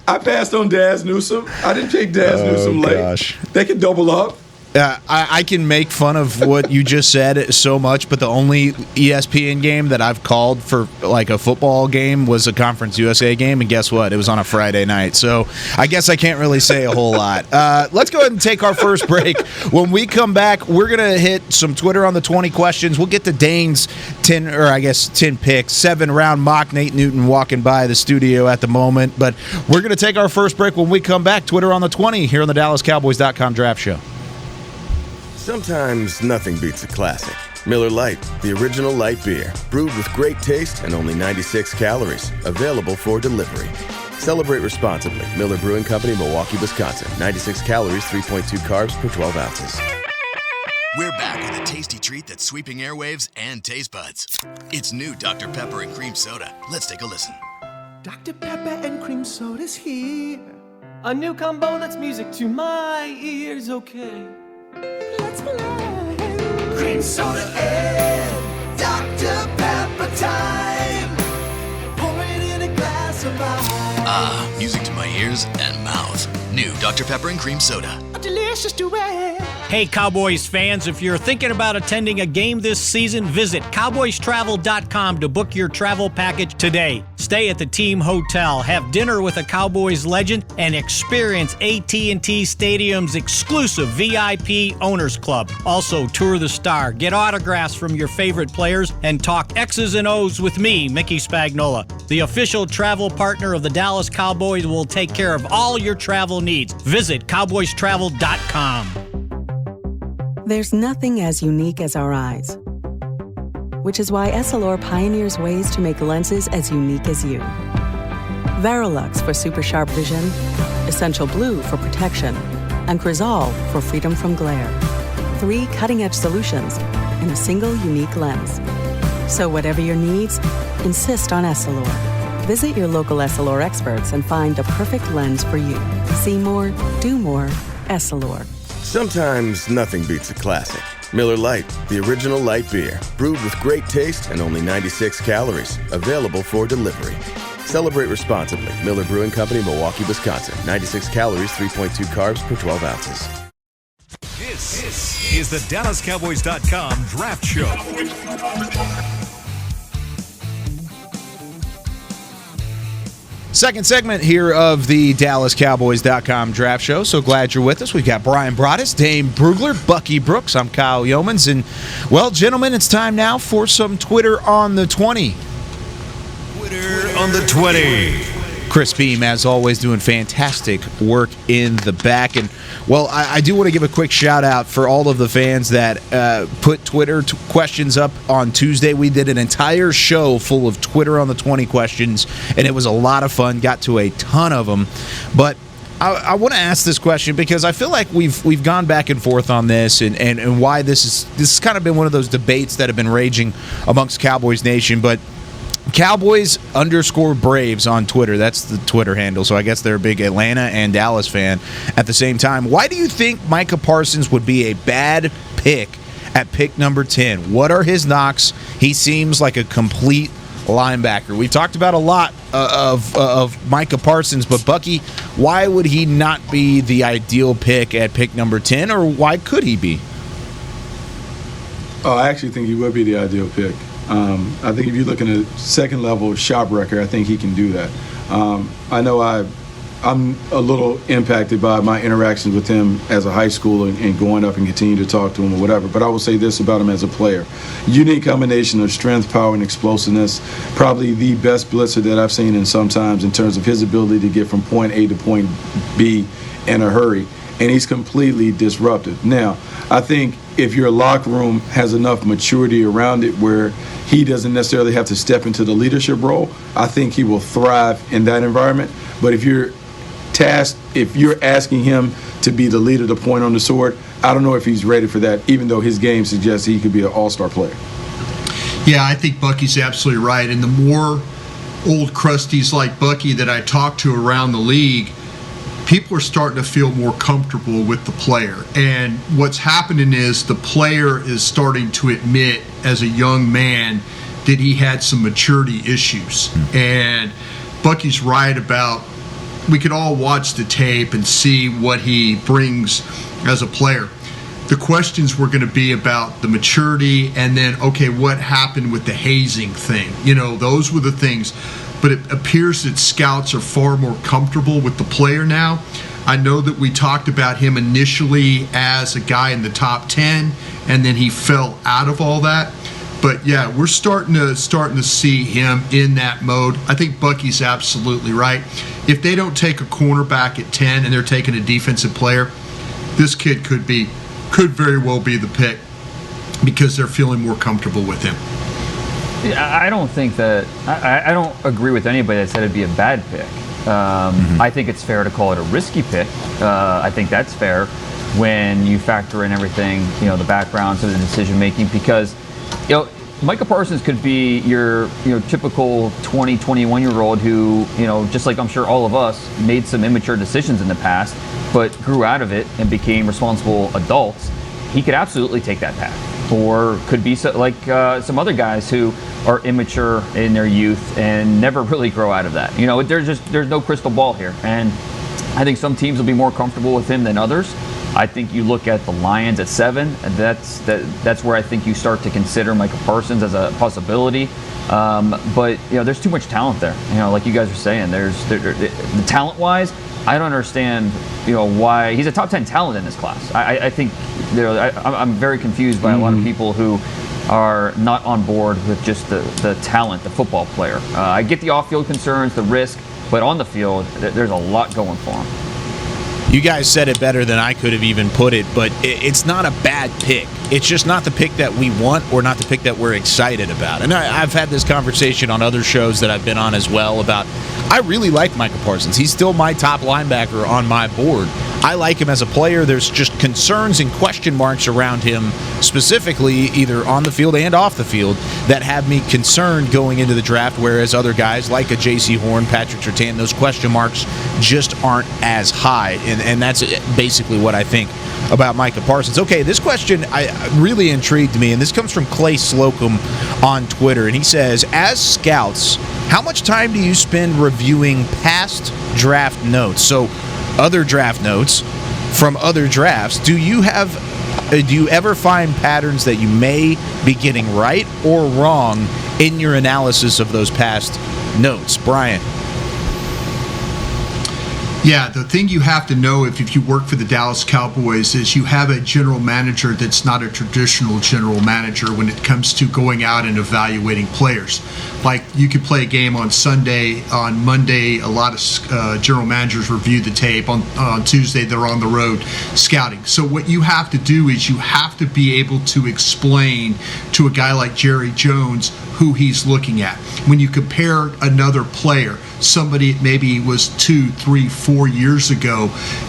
I passed on Daz Newsome. I didn't take Daz Newsome late. Gosh. They can double up. I can make fun of what you just said so much, but the only ESPN game that I've called for like a football game was a Conference USA game, and guess what? It was on a Friday night, so I guess I can't really say a whole lot. Let's go ahead and take our first break. When we come back, we're going to hit some Twitter on the 20 questions. We'll get to Dane's 10 picks, 7-round mock. Nate Newton walking by the studio at the moment, but we're going to take our first break. When we come back, Twitter on the 20 here on the DallasCowboys.com Draft Show. Sometimes nothing beats a classic. Miller Lite, the original light beer, brewed with great taste and only 96 calories, available for delivery. Celebrate responsibly. Miller Brewing Company, Milwaukee, Wisconsin. 96 calories, 3.2 carbs per 12 ounces. We're back with a tasty treat that's sweeping airwaves and taste buds. It's new Dr. Pepper and Cream Soda. Let's take a listen. Dr. Pepper and Cream Soda's here. A new combo that's music to my ears, okay. Let's play. Cream soda and Dr. Pepper time. Pour it in a glass of ice. Music to my ears and mouth. New Dr. Pepper and Cream Soda. A delicious duet. Hey, Cowboys fans, if you're thinking about attending a game this season, visit cowboystravel.com to book your travel package today. Stay at the team hotel, have dinner with a Cowboys legend, and experience AT&T Stadium's exclusive VIP Owners Club. Also, tour the Star, get autographs from your favorite players, and talk X's and O's with me, Mickey Spagnola. The official travel partner of the Dallas Cowboys will take care of all your travel needs. Visit cowboystravel.com. There's nothing as unique as our eyes, which is why Essilor pioneers ways to make lenses as unique as you. Varilux for super sharp vision, Essential Blue for protection, and Crizal for freedom from glare. 3 cutting-edge solutions in a single unique lens. So whatever your needs, insist on Essilor. Visit your local Essilor experts and find the perfect lens for you. See more, do more, Essilor. Sometimes nothing beats a classic. Miller Lite, the original light beer, brewed with great taste and only 96 calories, available for delivery. Celebrate responsibly. Miller Brewing Company, Milwaukee, Wisconsin. 96 calories, 3.2 carbs per 12 ounces. This is the DallasCowboys.com Draft Show. Second segment here of the DallasCowboys.com Draft Show. So glad you're with us. We've got Brian Broaddus, Dane Brugler, Bucky Brooks. I'm Kyle Yeomans. And, well, gentlemen, it's time now for some Twitter on the 20. Twitter on the 20. Chris Beam, as always, doing fantastic work in the back. And, well, I do want to give a quick shout-out for all of the fans that put Twitter questions up on Tuesday. We did an entire show full of Twitter on the 20 questions, and it was a lot of fun. Got to a ton of them. But I want to ask this question because I feel like we've gone back and forth on this and why this has kind of been one of those debates that have been raging amongst Cowboys Nation. But Cowboys_Braves on Twitter. That's the Twitter handle. So I guess they're a big Atlanta and Dallas fan at the same time. Why do you think Micah Parsons would be a bad pick at pick number 10? What are his knocks? He seems like a complete linebacker. We've talked about a lot of Micah Parsons, but Bucky, why would he not be the ideal pick at pick number 10, or why could he be? Oh, I actually think he would be the ideal pick. I think if you're looking at second level shop record, I think he can do that. I know I'm a little impacted by my interactions with him as a high schooler and going up and continue to talk to him or whatever. But I will say this about him as a player. Unique combination of strength, power, and explosiveness. Probably the best blitzer that I've seen in some times in terms of his ability to get from point A to point B in a hurry and he's completely disruptive. Now, I think if your locker room has enough maturity around it where he doesn't necessarily have to step into the leadership role, I think he will thrive in that environment. But if you're asking him to be the leader, the point on the sword, I don't know if he's ready for that, even though his game suggests he could be an all-star player. Yeah, I think Bucky's absolutely right. And the more old crusties like Bucky that I talk to around the league, people are starting to feel more comfortable with the player. And what's happening is the player is starting to admit as a young man that he had some maturity issues. And Bucky's right about, we could all watch the tape and see what he brings as a player. The questions were going to be about the maturity and then, okay, what happened with the hazing thing? You know, those were the things. But it appears that scouts are far more comfortable with the player now. I know that we talked about him initially as a guy in the top 10, and then he fell out of all that. But yeah, we're starting to see him in that mode. I think Bucky's absolutely right. If they don't take a cornerback at 10 and they're taking a defensive player, this kid could very well be the pick because they're feeling more comfortable with him. I don't think that I don't agree with anybody that said it'd be a bad pick. I think it's fair to call it a risky pick. I think that's fair when you factor in everything, the backgrounds of the decision making, because Micah Parsons could be your typical 20, 21-year-old who, just like I'm sure all of us, made some immature decisions in the past, but grew out of it and became responsible adults. He could absolutely take that path. Or could be like some other guys who are immature in their youth and never really grow out of that. There's no crystal ball here, and I think some teams will be more comfortable with him than others. I think you look at the Lions at 7, and that's where I think you start to consider Micah Parsons as a possibility. But there's too much talent there. Like you guys are saying, the talent-wise, I don't understand, why he's a top 10 talent in this class. I think, I'm very confused by a lot of people who are not on board with just the talent, the football player. I get the off-field concerns, the risk, but on the field, there's a lot going for him. You guys said it better than I could have even put it, but it's not a bad pick. It's just not the pick that we want or not the pick that we're excited about. And I've had this conversation on other shows that I've been on as well about, I really like Micah Parsons. He's still my top linebacker on my board. I like him as a player. There's just concerns and question marks around him, specifically either on the field and off the field, that have me concerned going into the draft, whereas other guys like a J.C. Horn, Patrick Surtain, those question marks just aren't as high. And that's basically what I think about Micah Parsons. Okay, this question really intrigued me, and this comes from Clay Slocum on Twitter, and he says, as scouts, how much time do you spend reviewing past draft notes? So other draft notes from other drafts. Do you ever find patterns that you may be getting right or wrong in your analysis of those past notes? Brian. Yeah, the thing you have to know if you work for the Dallas Cowboys is you have a general manager that's not a traditional general manager when it comes to going out and evaluating players. Like, you could play a game on Sunday, on Monday, a lot of general managers review the tape. On Tuesday, they're on the road scouting. So what you have to do is you have to be able to explain to a guy like Jerry Jones who he's looking at. When you compare another player, somebody maybe was 2, 3, 4 years ago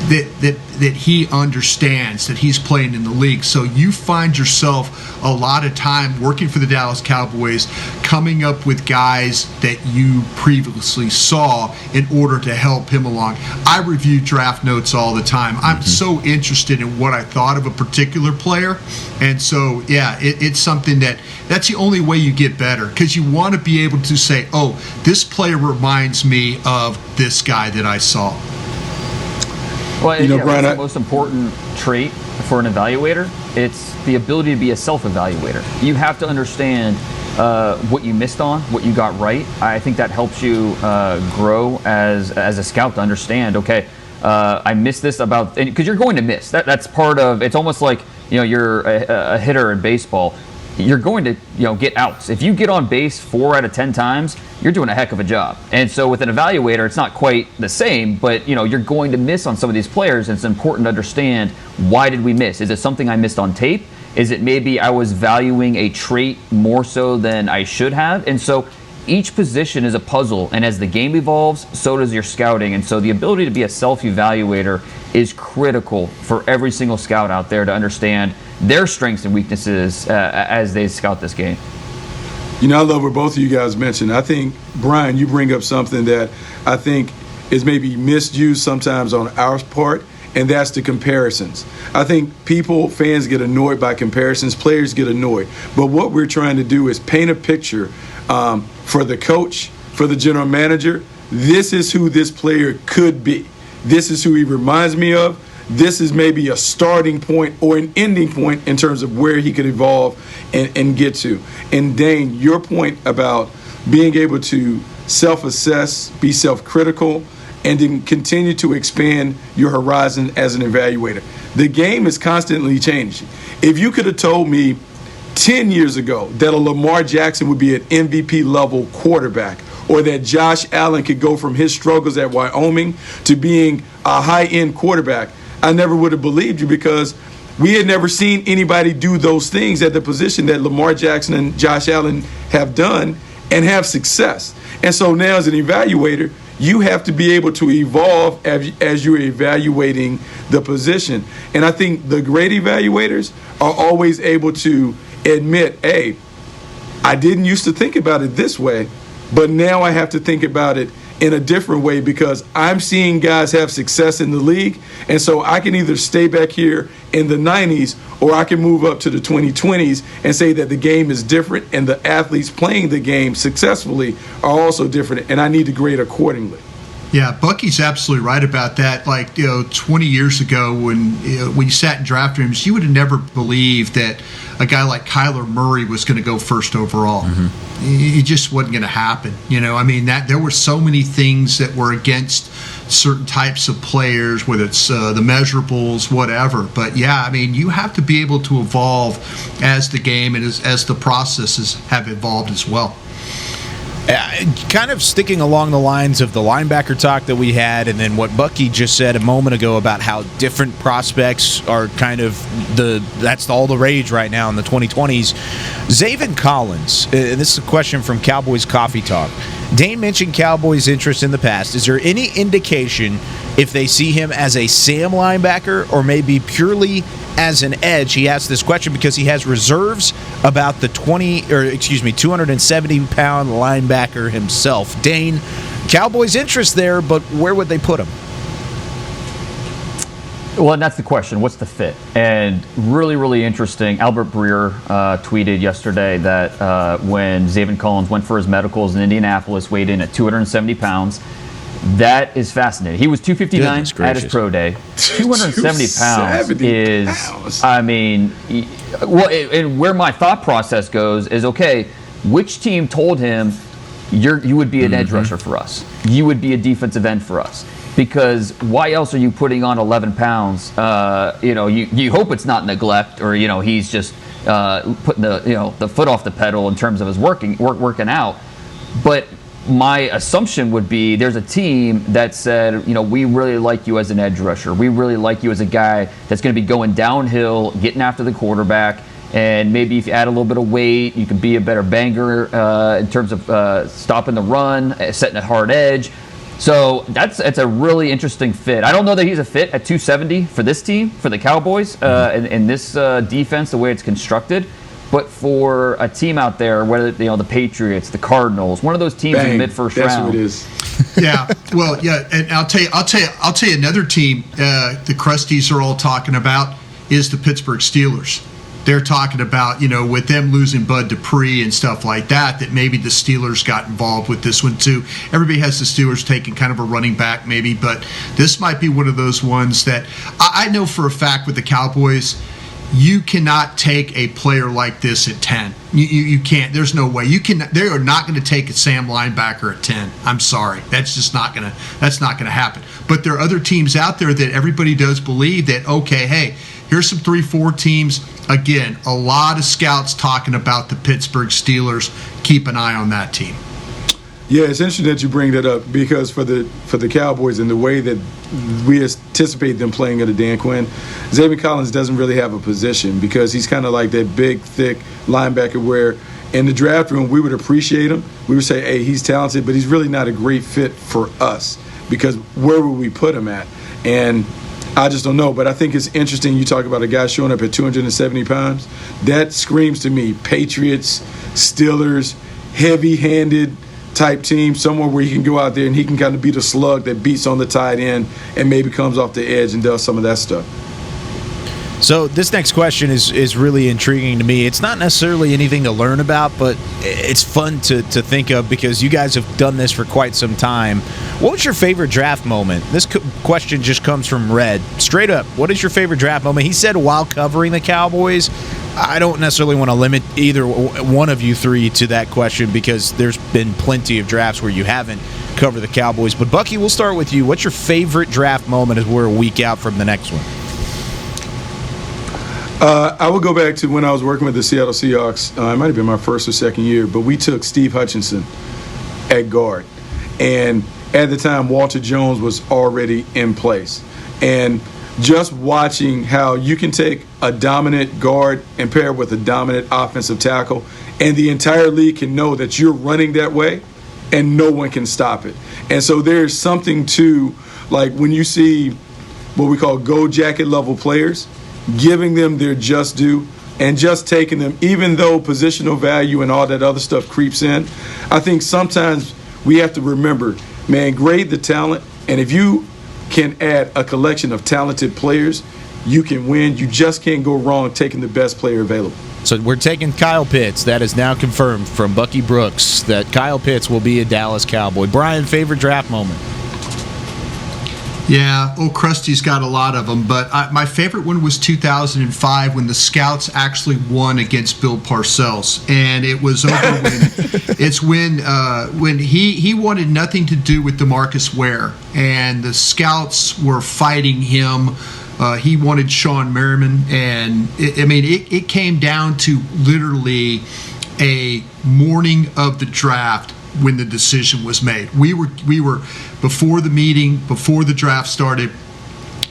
that he understands, that he's playing in the league. So you find yourself a lot of time working for the Dallas Cowboys coming up with guys that you previously saw in order to help him along. I review draft notes all the time. I'm so interested in what I thought of a particular player. And so, yeah, it's something that's the only way you get better, because you want to be able to say, oh, this player reminds me of this guy that I saw. Well, Brian, the most important trait for an evaluator, it's the ability to be a self-evaluator. You have to understand what you missed on, what you got right. I think that helps you grow as a scout to understand, okay, I missed this about, because you're going to miss. That's part of, it's almost like, you're a hitter in baseball. you're going to get outs. If you get on base 4 out of 10 times, you're doing a heck of a job. And so with an evaluator, it's not quite the same, but you're going to miss on some of these players, and it's important to understand, why did we miss? Is it something I missed on tape? Is it maybe I was valuing a trait more so than I should have? And so each position is a puzzle, and as the game evolves, so does your scouting. And so the ability to be a self-evaluator is critical for every single scout out there to understand their strengths and weaknesses as they scout this game. I love what both of you guys mentioned. I think, Brian, you bring up something that I think is maybe misused sometimes on our part, and that's the comparisons. I think fans get annoyed by comparisons, players get annoyed. But what we're trying to do is paint a picture for the coach, for the general manager. This is who this player could be. This is who he reminds me of. This is maybe a starting point or an ending point in terms of where he could evolve and get to. And Dane, your point about being able to self-assess, be self-critical, and then continue to expand your horizon as an evaluator. The game is constantly changing. If you could have told me 10 years ago that a Lamar Jackson would be an MVP level quarterback, or that Josh Allen could go from his struggles at Wyoming to being a high-end quarterback, I never would have believed you, because we had never seen anybody do those things at the position that Lamar Jackson and Josh Allen have done and have success. And so now as an evaluator, you have to be able to evolve as you're evaluating the position. And I think the great evaluators are always able to admit, hey, I didn't used to think about it this way, but now I have to think about it in a different way, because I'm seeing guys have success in the league. And so I can either stay back here in the 90s, or I can move up to the 2020s and say that the game is different, and the athletes playing the game successfully are also different, and I need to grade accordingly. Yeah, Bucky's absolutely right about that. 20 years ago when you sat in draft rooms, you would have never believed that a guy like Kyler Murray was going to go first overall. Mm-hmm. It just wasn't going to happen. That there were so many things that were against certain types of players, whether it's the measurables, whatever. But yeah, you have to be able to evolve as the game and as the processes have evolved as well. Kind of sticking along the lines of the linebacker talk that we had, and then what Bucky just said a moment ago about how different prospects are kind of that's all the rage right now in the 2020s. Javon Collins, and this is a question from Cowboys Coffee Talk. Dane mentioned Cowboys' interest in the past. Is there any indication if they see him as a Sam linebacker or maybe purely as an edge? He asked this question because he has reserves about the 270-pound linebacker himself. Dane, Cowboys' interest there, but where would they put him? Well, and that's the question. What's the fit? And really, really interesting. Albert Breer tweeted yesterday that when Javon Collins went for his medicals in Indianapolis, weighed in at 270 pounds. That is fascinating. He was 259 at his pro day. 270 pounds is, and where my thought process goes is, okay, which team told him you would be an edge rusher for us? You would be a defensive end for us. Because why else are you putting on 11 pounds? You hope it's not neglect, or he's just putting the foot off the pedal in terms of his working out. But my assumption would be there's a team that said, we really like you as an edge rusher. We really like you as a guy that's going to be going downhill, getting after the quarterback, and maybe if you add a little bit of weight, you can be a better banger in terms of stopping the run, setting a hard edge. So it's a really interesting fit. I don't know that he's a fit at 270 for this team, for the Cowboys, in this defense, the way it's constructed. But for a team out there, whether the Patriots, the Cardinals, one of those teams in the mid-first round. That's what it is. Yeah, well, yeah, and I'll tell you another team the Crusties are all talking about is the Pittsburgh Steelers. They're talking about, with them losing Bud Dupree and stuff like that maybe the Steelers got involved with this one too. Everybody has the Steelers taking kind of a running back maybe, but this might be one of those ones that I know for a fact with the Cowboys, you cannot take a player like this at 10. You can't. There's no way. They are not going to take a Sam linebacker at 10. I'm sorry. That's just not going to happen. But there are other teams out there that everybody does believe that, okay, hey, here's some 3-4 teams. Again, a lot of scouts talking about the Pittsburgh Steelers. Keep an eye on that team. Yeah, it's interesting that you bring that up because for the Cowboys and the way that we anticipate them playing under Dan Quinn, Xavier Collins doesn't really have a position because he's kind of like that big, thick linebacker where in the draft room we would appreciate him. We would say, hey, he's talented, but he's really not a great fit for us because where would we put him at? And I just don't know, but I think it's interesting you talk about a guy showing up at 270 pounds. That screams to me Patriots, Steelers, heavy-handed type team, somewhere where he can go out there and he can kind of be the slug that beats on the tight end and maybe comes off the edge and does some of that stuff. So this next question is really intriguing to me. It's not necessarily anything to learn about, but it's fun to think of because you guys have done this for quite some time. What was your favorite draft moment? This question just comes from Red. Straight up, what is your favorite draft moment? He said while covering the Cowboys. I don't necessarily want to limit either one of you three to that question because there's been plenty of drafts where you haven't covered the Cowboys. But, Bucky, we'll start with you. What's your favorite draft moment as we're a week out from the next one? I would go back to when I was working with the Seattle Seahawks. It might have been my first or second year, but we took Steve Hutchinson at guard. And at the time, Walter Jones was already in place. And just watching how you can take a dominant guard and pair it with a dominant offensive tackle, and the entire league can know that you're running that way, and no one can stop it. And so there's something to, like, when you see what we call gold jacket level players, giving them their just due and just taking them, even though positional value and all that other stuff creeps in. I think sometimes we have to remember, man, grade the talent, and if you can add a collection of talented players, you can win. You just can't go wrong taking the best player available. So we're taking Kyle Pitts. That is now confirmed from Bucky Brooks that Kyle Pitts will be a Dallas Cowboy. Brian, favorite draft moment? Yeah, old Krusty's got a lot of them, but my favorite one was 2005 when the Scouts actually won against Bill Parcells, and it was over when he wanted nothing to do with DeMarcus Ware, and the Scouts were fighting him. He wanted Sean Merriman, and it came down to literally a morning of the draft when the decision was made. We were before the meeting, before the draft started,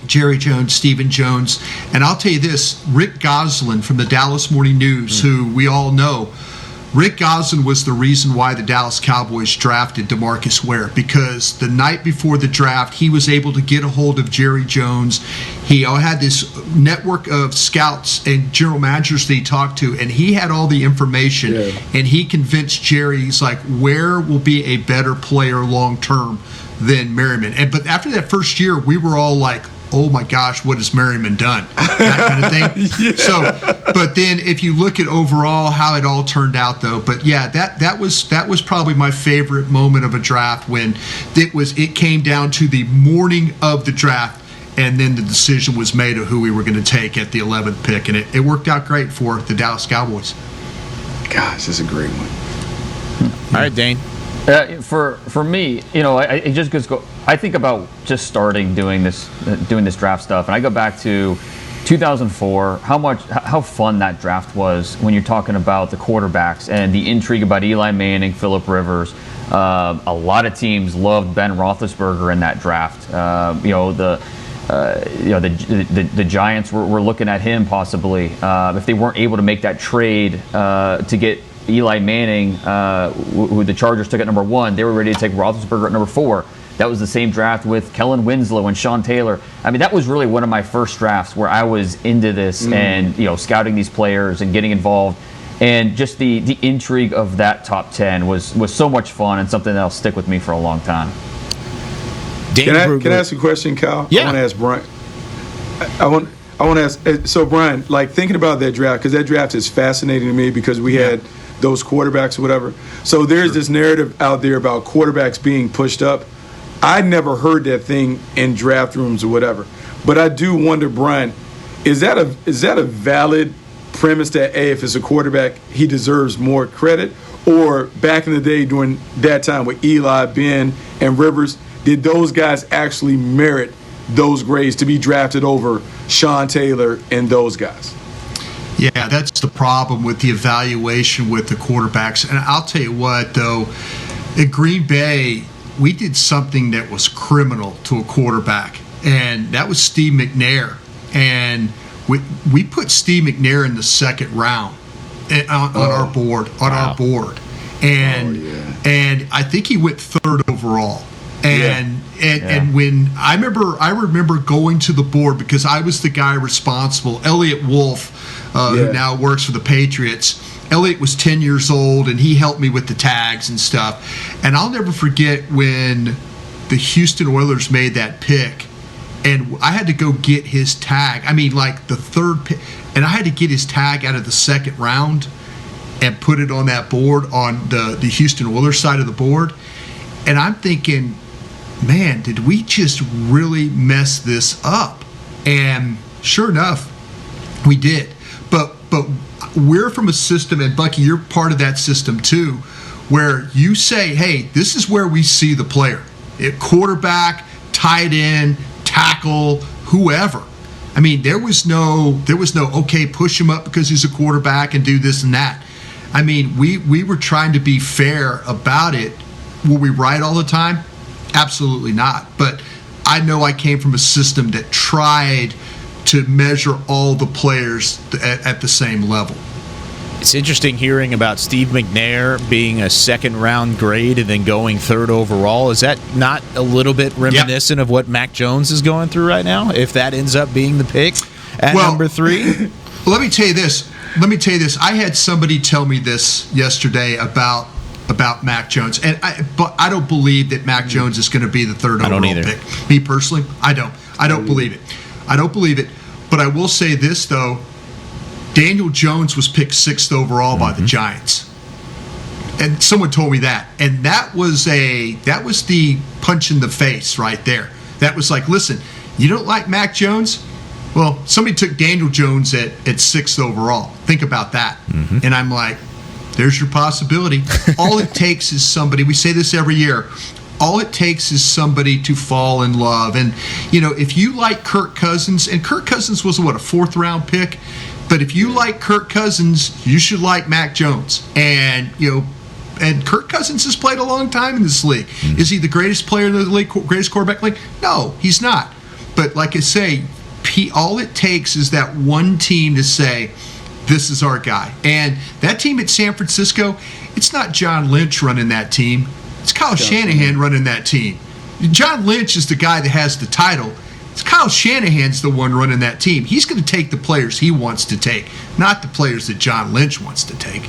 Jerry Jones, Stephen Jones, and I'll tell you this, Rick Goslin from the Dallas Morning News, who we all know, Rick Goslin was the reason why the Dallas Cowboys drafted DeMarcus Ware, because the night before the draft, he was able to get a hold of Jerry Jones. He had this network of scouts and general managers that he talked to, and he had all the information, and he convinced Jerry, he's like, Ware will be a better player long-term than Merriman. But after that first year, we were all like, oh my gosh, what has Merriman done? That kind of thing. Yeah. So, but then if you look at overall how it all turned out, though, but yeah, that was probably my favorite moment of a draft when it came down to the morning of the draft, and then the decision was made of who we were going to take at the 11th pick, and it worked out great for the Dallas Cowboys. Gosh, that's a great one. All right, Dane. For me, it just goes. I think about just starting doing this draft stuff, and I go back to 2004. How fun that draft was when you're talking about the quarterbacks and the intrigue about Eli Manning, Phillip Rivers. A lot of teams loved Ben Roethlisberger in that draft. The Giants were looking at him possibly if they weren't able to make that trade to get Eli Manning, who the Chargers took at number 1. They were ready to take Roethlisberger at number 4. That was the same draft with Kellen Winslow and Sean Taylor. I mean, that was really one of my first drafts where I was into this and scouting these players and getting involved. And just the intrigue of that top 10 was so much fun and something that'll stick with me for a long time. Can I ask a question, Kyle? Yeah. I want to ask Brian. I want to ask. So, Brian, like thinking about that draft, because that draft is fascinating to me because we had those quarterbacks or whatever. So there's this narrative out there about quarterbacks being pushed up. I never heard that thing in draft rooms or whatever. But I do wonder, Brian, is that a valid premise that, A, if it's a quarterback, he deserves more credit? Or back in the day during that time with Eli, Ben, and Rivers, did those guys actually merit those grades to be drafted over Sean Taylor, and those guys. Yeah, that's the problem with the evaluation with the quarterbacks. And I'll tell you what, though, at Green Bay, we did something that was criminal to a quarterback, and that was Steve McNair. And we put Steve McNair in the second round on our board. And I think he went third overall. And when I remember going to the board because I was the guy responsible. Elliot Wolf, who now works for the Patriots. Elliot was 10 years old, and he helped me with the tags and stuff. And I'll never forget when the Houston Oilers made that pick, and I had to go get his tag. I mean, like the third pick, and I had to get his tag out of the second round and put it on that board on the Houston Oilers side of the board. And I'm thinking, man, did we just really mess this up? And sure enough, we did. But we're from a system, and Bucky, you're part of that system too, where you say, hey, this is where we see the player. Quarterback, tight end, tackle, whoever. I mean, there was no okay, push him up because he's a quarterback and do this and that. I mean, we were trying to be fair about it. Were we right all the time? Absolutely not. But I know I came from a system that tried to measure all the players at the same level. It's interesting hearing about Steve McNair being a second-round grade and then going third overall. Is that not a little bit reminiscent of what Mac Jones is going through right now, if that ends up being the pick at number 3? Let me tell you this. I had somebody tell me this yesterday about Mac Jones, but I don't believe that Mac Jones is going to be the third overall pick. Me personally, I don't believe it. I don't believe it. But I will say this though: Daniel Jones was picked 6th overall by the Giants, and someone told me that, and that was the punch in the face right there. That was like, listen, you don't like Mac Jones? Well, somebody took Daniel Jones at 6th overall. Think about that. And I'm like, there's your possibility. All it takes is somebody, we say this every year, all it takes is somebody to fall in love. And, if you like Kirk Cousins, and Kirk Cousins was, a 4th-round pick? But if you like Kirk Cousins, you should like Mac Jones. And, and Kirk Cousins has played a long time in this league. Is he the greatest player in the league, greatest quarterback in the league? No, he's not. But like I say, all it takes is that one team to say, this is our guy. And that team at San Francisco, it's not John Lynch running that team. It's Kyle Shanahan running that team. John Lynch is the guy that has the title. It's Kyle Shanahan's the one running that team. He's going to take the players he wants to take, not the players that John Lynch wants to take.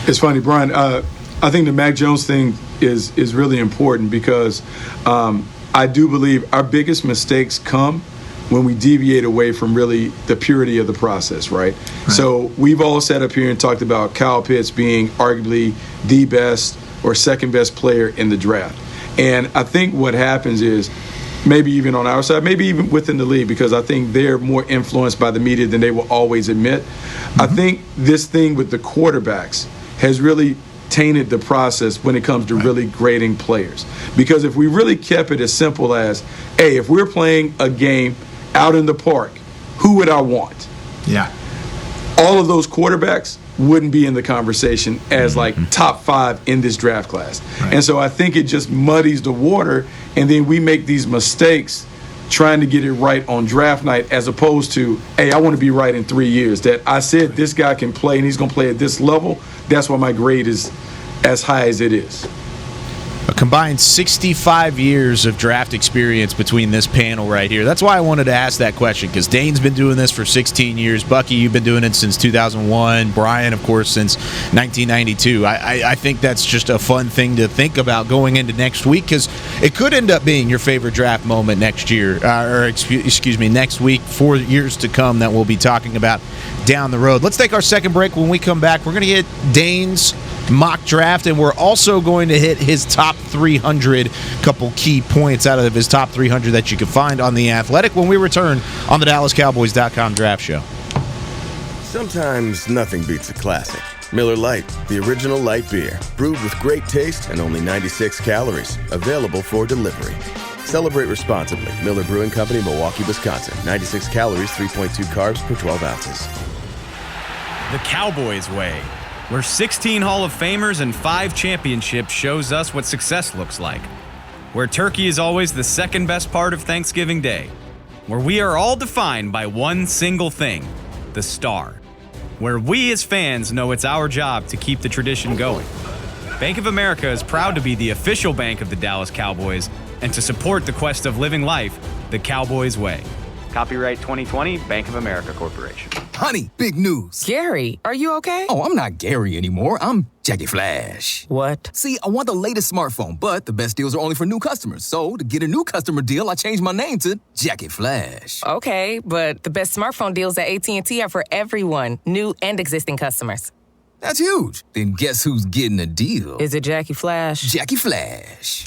It's funny, Brian. I think the Mac Jones thing is really important because I do believe our biggest mistakes come when we deviate away from really the purity of the process, right? So we've all sat up here and talked about Kyle Pitts being arguably the best or second best player in the draft. And I think what happens is, maybe even on our side, maybe even within the league, because I think they're more influenced by the media than they will always admit. I think this thing with the quarterbacks has really tainted the process when it comes to really grading players. Because if we really kept it as simple as, hey, if we're playing a game out in the park, who would I want? Yeah. All of those quarterbacks wouldn't be in the conversation as like top 5 in this draft class. And so I think it just muddies the water, and then we make these mistakes trying to get it right on draft night as opposed to, hey, I want to be right in 3 years. That I said this guy can play and he's going to play at this level. That's why my grade is as high as it is. A combined 65 years of draft experience between this panel right here. That's why I wanted to ask that question, because Dane's been doing this for 16 years. Bucky, you've been doing it since 2001. Brian, of course, since 1992. I think that's just a fun thing to think about going into next week, because it could end up being your favorite draft moment next year, next week, 4 years to come that we'll be talking about down the road. Let's take our second break. When we come back, we're going to hit Dane's mock draft, and we're also going to hit his top 300, couple key points out of his top 300 that you can find on The Athletic when we return on the DallasCowboys.com Draft Show. Sometimes nothing beats a classic. Miller Lite, the original light beer, brewed with great taste and only 96 calories, available for delivery. Celebrate responsibly. Miller Brewing Company, Milwaukee, Wisconsin. 96 calories, 3.2 carbs per 12 ounces. The Cowboys way, where 16 Hall of Famers and 5 championships shows us what success looks like. Where turkey is always the second best part of Thanksgiving Day. Where we are all defined by one single thing, the star. Where we as fans know it's our job to keep the tradition going. Bank of America is proud to be the official bank of the Dallas Cowboys and to support the quest of living life the Cowboys way. Copyright 2020, Bank of America Corporation. Honey, big news. Gary, are you okay? Oh, I'm not Gary anymore. I'm Jackie Flash. What? See, I want the latest smartphone, but the best deals are only for new customers. So, to get a new customer deal, I changed my name to Jackie Flash. Okay, but the best smartphone deals at AT&T are for everyone, new and existing customers. That's huge. Then guess who's getting a deal? Is it Jackie Flash? Jackie Flash.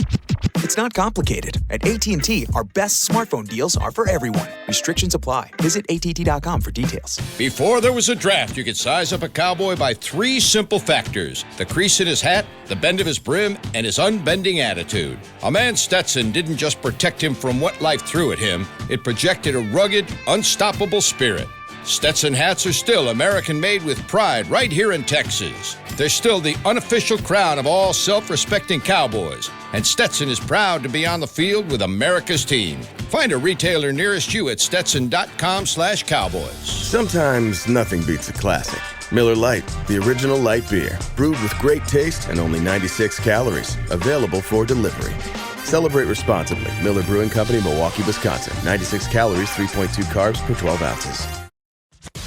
It's not complicated. At AT&T, our best smartphone deals are for everyone. Restrictions apply. Visit att.com for details. Before there was a draft, you could size up a cowboy by 3 simple factors: the crease in his hat, the bend of his brim, and his unbending attitude. A man Stetson didn't just protect him from what life threw at him, it projected a rugged, unstoppable spirit. Stetson hats are still American-made with pride right here in Texas. They're still the unofficial crown of all self-respecting cowboys, and Stetson is proud to be on the field with America's team. Find a retailer nearest you at stetson.com/cowboys. Sometimes nothing beats a classic. Miller Lite, the original light beer, brewed with great taste and only 96 calories, available for delivery. Celebrate responsibly. Miller Brewing Company, Milwaukee, Wisconsin. 96 calories, 3.2 carbs per 12 ounces.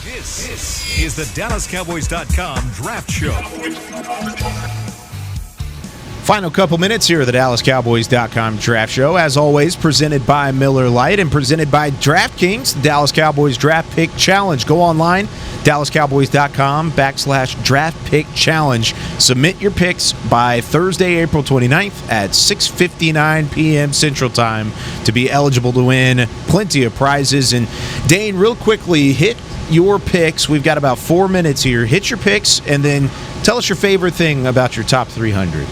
This is the DallasCowboys.com Draft Show. Final couple minutes here at the DallasCowboys.com Draft Show. As always, presented by Miller Lite and presented by DraftKings, the Dallas Cowboys Draft Pick Challenge. Go online, DallasCowboys.com/Draft Pick Challenge. Submit your picks by Thursday, April 29th at 6:59 p.m. Central Time to be eligible to win plenty of prizes. And Dane, real quickly, hit your picks. We've got about 4 minutes here. Hit your picks and then tell us your favorite thing about your top 300.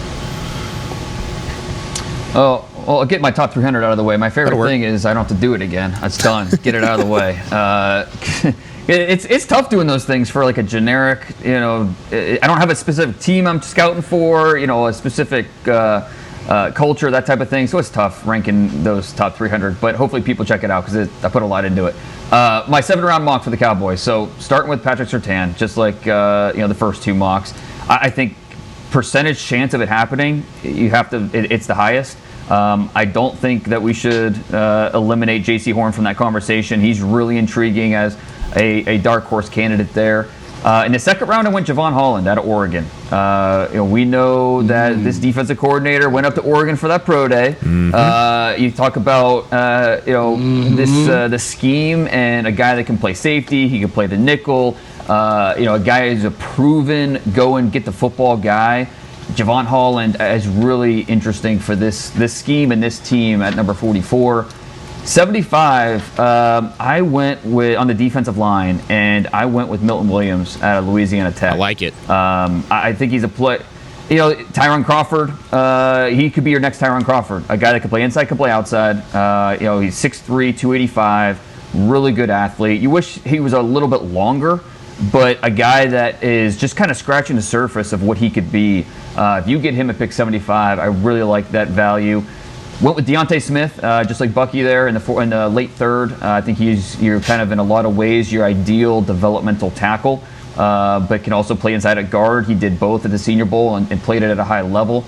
Oh, well, I'll get my top 300 out of the way. My favorite thing is I don't have to do it again. It's done. Get it out of the way. It's tough doing those things for like a generic, I don't have a specific team I'm scouting for, a specific culture, that type of thing. So it's tough ranking those top 300, but hopefully people check it out because I put a lot into it. My 7th-round mock for the Cowboys. So starting with Patrick Surtain, just like the first 2 mocks, I think percentage chance of it happening, it's the highest. I don't think that we should eliminate J.C. Horn from that conversation. He's really intriguing as a dark horse candidate there. In the 2nd round, I went Javon Holland out of Oregon. We know that this defensive coordinator went up to Oregon for that pro day. You talk about the scheme and a guy that can play safety. He can play the nickel. A guy who's a proven go and get the football guy. Javon Holland is really interesting for this scheme and this team at number 44. 75, I went with on the defensive line, and I went with Milton Williams out of Louisiana Tech. I like it. I think he's a play. Tyron Crawford, he could be your next Tyron Crawford, a guy that can play inside, can play outside. He's 6'3", 285, really good athlete. You wish he was a little bit longer, but a guy that is just kind of scratching the surface of what he could be. If you get him at pick 75, I really like that value. Went with Deonta Smith, just like Bucky there in the late 3rd. I think you're kind of in a lot of ways your ideal developmental tackle, but can also play inside at guard. He did both at the Senior Bowl and played it at a high level.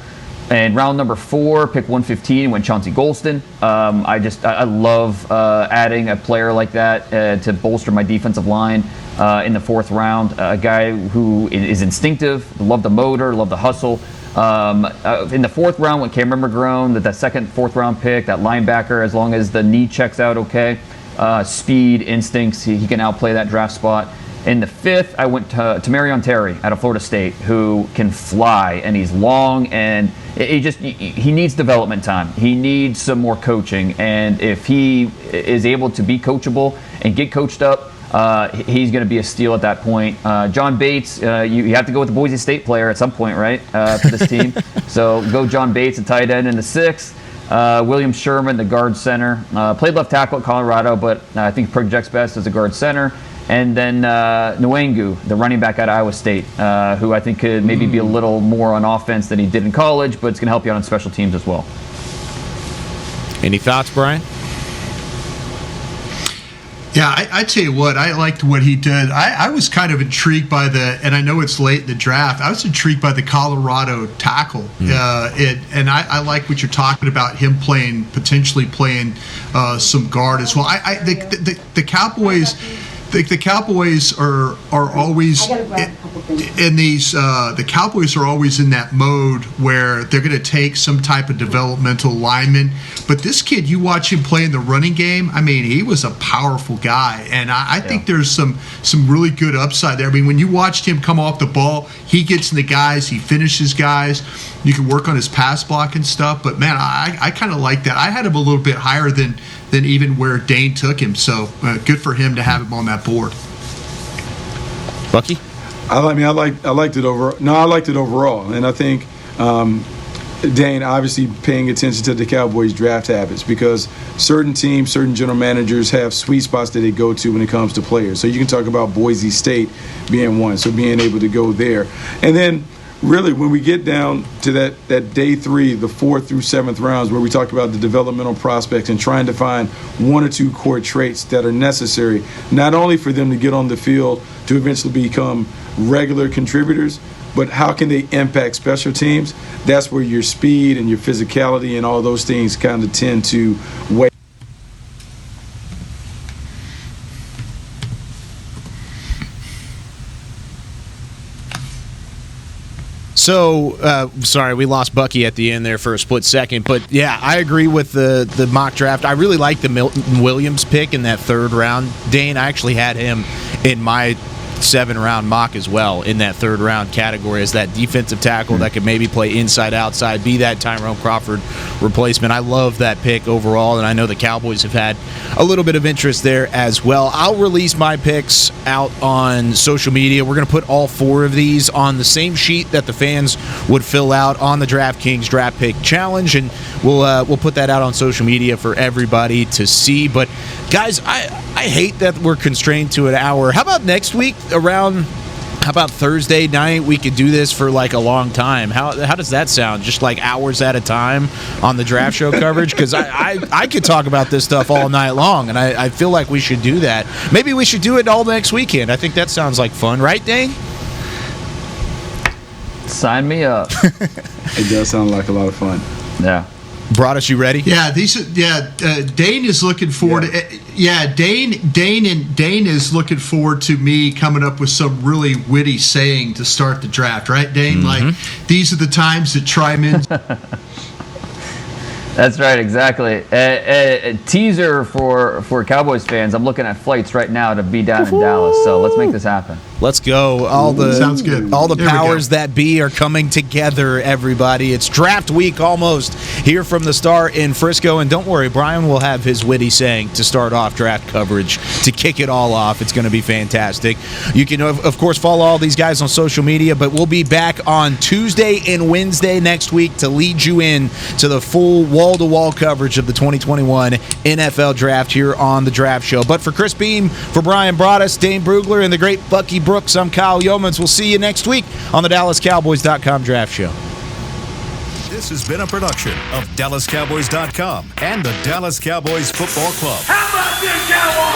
And round number 4, pick 115, went Chauncey Golston. I love adding a player like that to bolster my defensive line in the 4th round. A guy who is instinctive, love the motor, love the hustle. In the 4th round, went Cameron McGrone, that 2nd, 4th round pick, that linebacker, as long as the knee checks out okay. Speed, instincts, he can outplay that draft spot. In the 5th, I went to Tamarion Terry out of Florida State, who can fly, and he's long, and he needs development time. He needs some more coaching, and if he is able to be coachable and get coached up, he's going to be a steal at that point. John Bates, you have to go with the Boise State player at some point, right, for this team. So go John Bates, a tight end in the 6th. William Sherman, the guard center, played left tackle at Colorado, but I think projects best as a guard center. And then Nwangu, the running back out of Iowa State, who I think could maybe be a little more on offense than he did in college, but it's going to help you out on special teams as well. Any thoughts, Brian? Yeah, I tell you what, I liked what he did. I was kind of intrigued by and I know it's late in the draft, I was intrigued by the Colorado tackle. And I like what you're talking about, him potentially playing some guard as well. The Cowboys... The Cowboys are always in these. The Cowboys are always in that mode where they're going to take some type of developmental lineman. But this kid, you watch him play in the running game. I mean, he was a powerful guy, and I think there's some really good upside there. I mean, when you watched him come off the ball, he gets in the guys, he finishes guys. You can work on his pass block and stuff. But man, I kind of like that. I had him a little bit higher than even where Dane took him. So good for him to have him on that board. Bucky? I liked it overall. And I think Dane obviously paying attention to the Cowboys draft habits, because certain teams, certain general managers have sweet spots that they go to when it comes to players. So you can talk about Boise State being one, so being able to go there. And then really, when we get down to that day 3, the 4th through 7th rounds, where we talk about the developmental prospects and trying to find 1 or 2 core traits that are necessary, not only for them to get on the field to eventually become regular contributors, but how can they impact special teams? That's where your speed and your physicality and all those things kind of tend to weigh. So, sorry, we lost Bucky at the end there for a split second. But, yeah, I agree with the mock draft. I really like the Milton Williams pick in that 3rd round. Dane, I actually had him in my 7-round mock as well, in that 3rd round category, as that defensive tackle that could maybe play inside, outside, be that Tyron Crawford replacement. I love that pick overall, and I know the Cowboys have had a little bit of interest there as well. I'll release my picks out on social media. We're going to put all 4 of these on the same sheet that the fans would fill out on the DraftKings Draft Pick Challenge, and we'll put that out on social media for everybody to see. But guys, I hate that we're constrained to an hour. How about next week how about Thursday night? We could do this for like a long time. How does that sound? Just like hours at a time on the draft show coverage? Because I could talk about this stuff all night long, and I feel like we should do that. Maybe we should do it all next weekend. I think that sounds like fun, right, Dane? Sign me up. It does sound like a lot of fun. Yeah. Broadus, you ready? Yeah, Dane is looking forward to. Yeah, Dane is looking forward to me coming up with some really witty saying to start the draft, right, Dane? Mm-hmm. Like, these are the times that Tryman. That's right, exactly. A teaser for Cowboys fans. I'm looking at flights right now to be down in Dallas, so let's make this happen. Let's go. Sounds good. All the powers that be are coming together, everybody. It's draft week almost here from the Star in Frisco. And don't worry, Brian will have his witty saying to start off draft coverage to kick it all off. It's going to be fantastic. You can, of course, follow all these guys on social media, but we'll be back on Tuesday and Wednesday next week to lead you in to the full wall-to-wall coverage of the 2021 NFL Draft here on the Draft Show. But for Chris Beam, for Brian Broadus, Dane Brugler, and the great Bucky Brooks, I'm Kyle Yeomans. We'll see you next week on the DallasCowboys.com Draft Show. This has been a production of DallasCowboys.com and the Dallas Cowboys Football Club. How about this, Cowboys?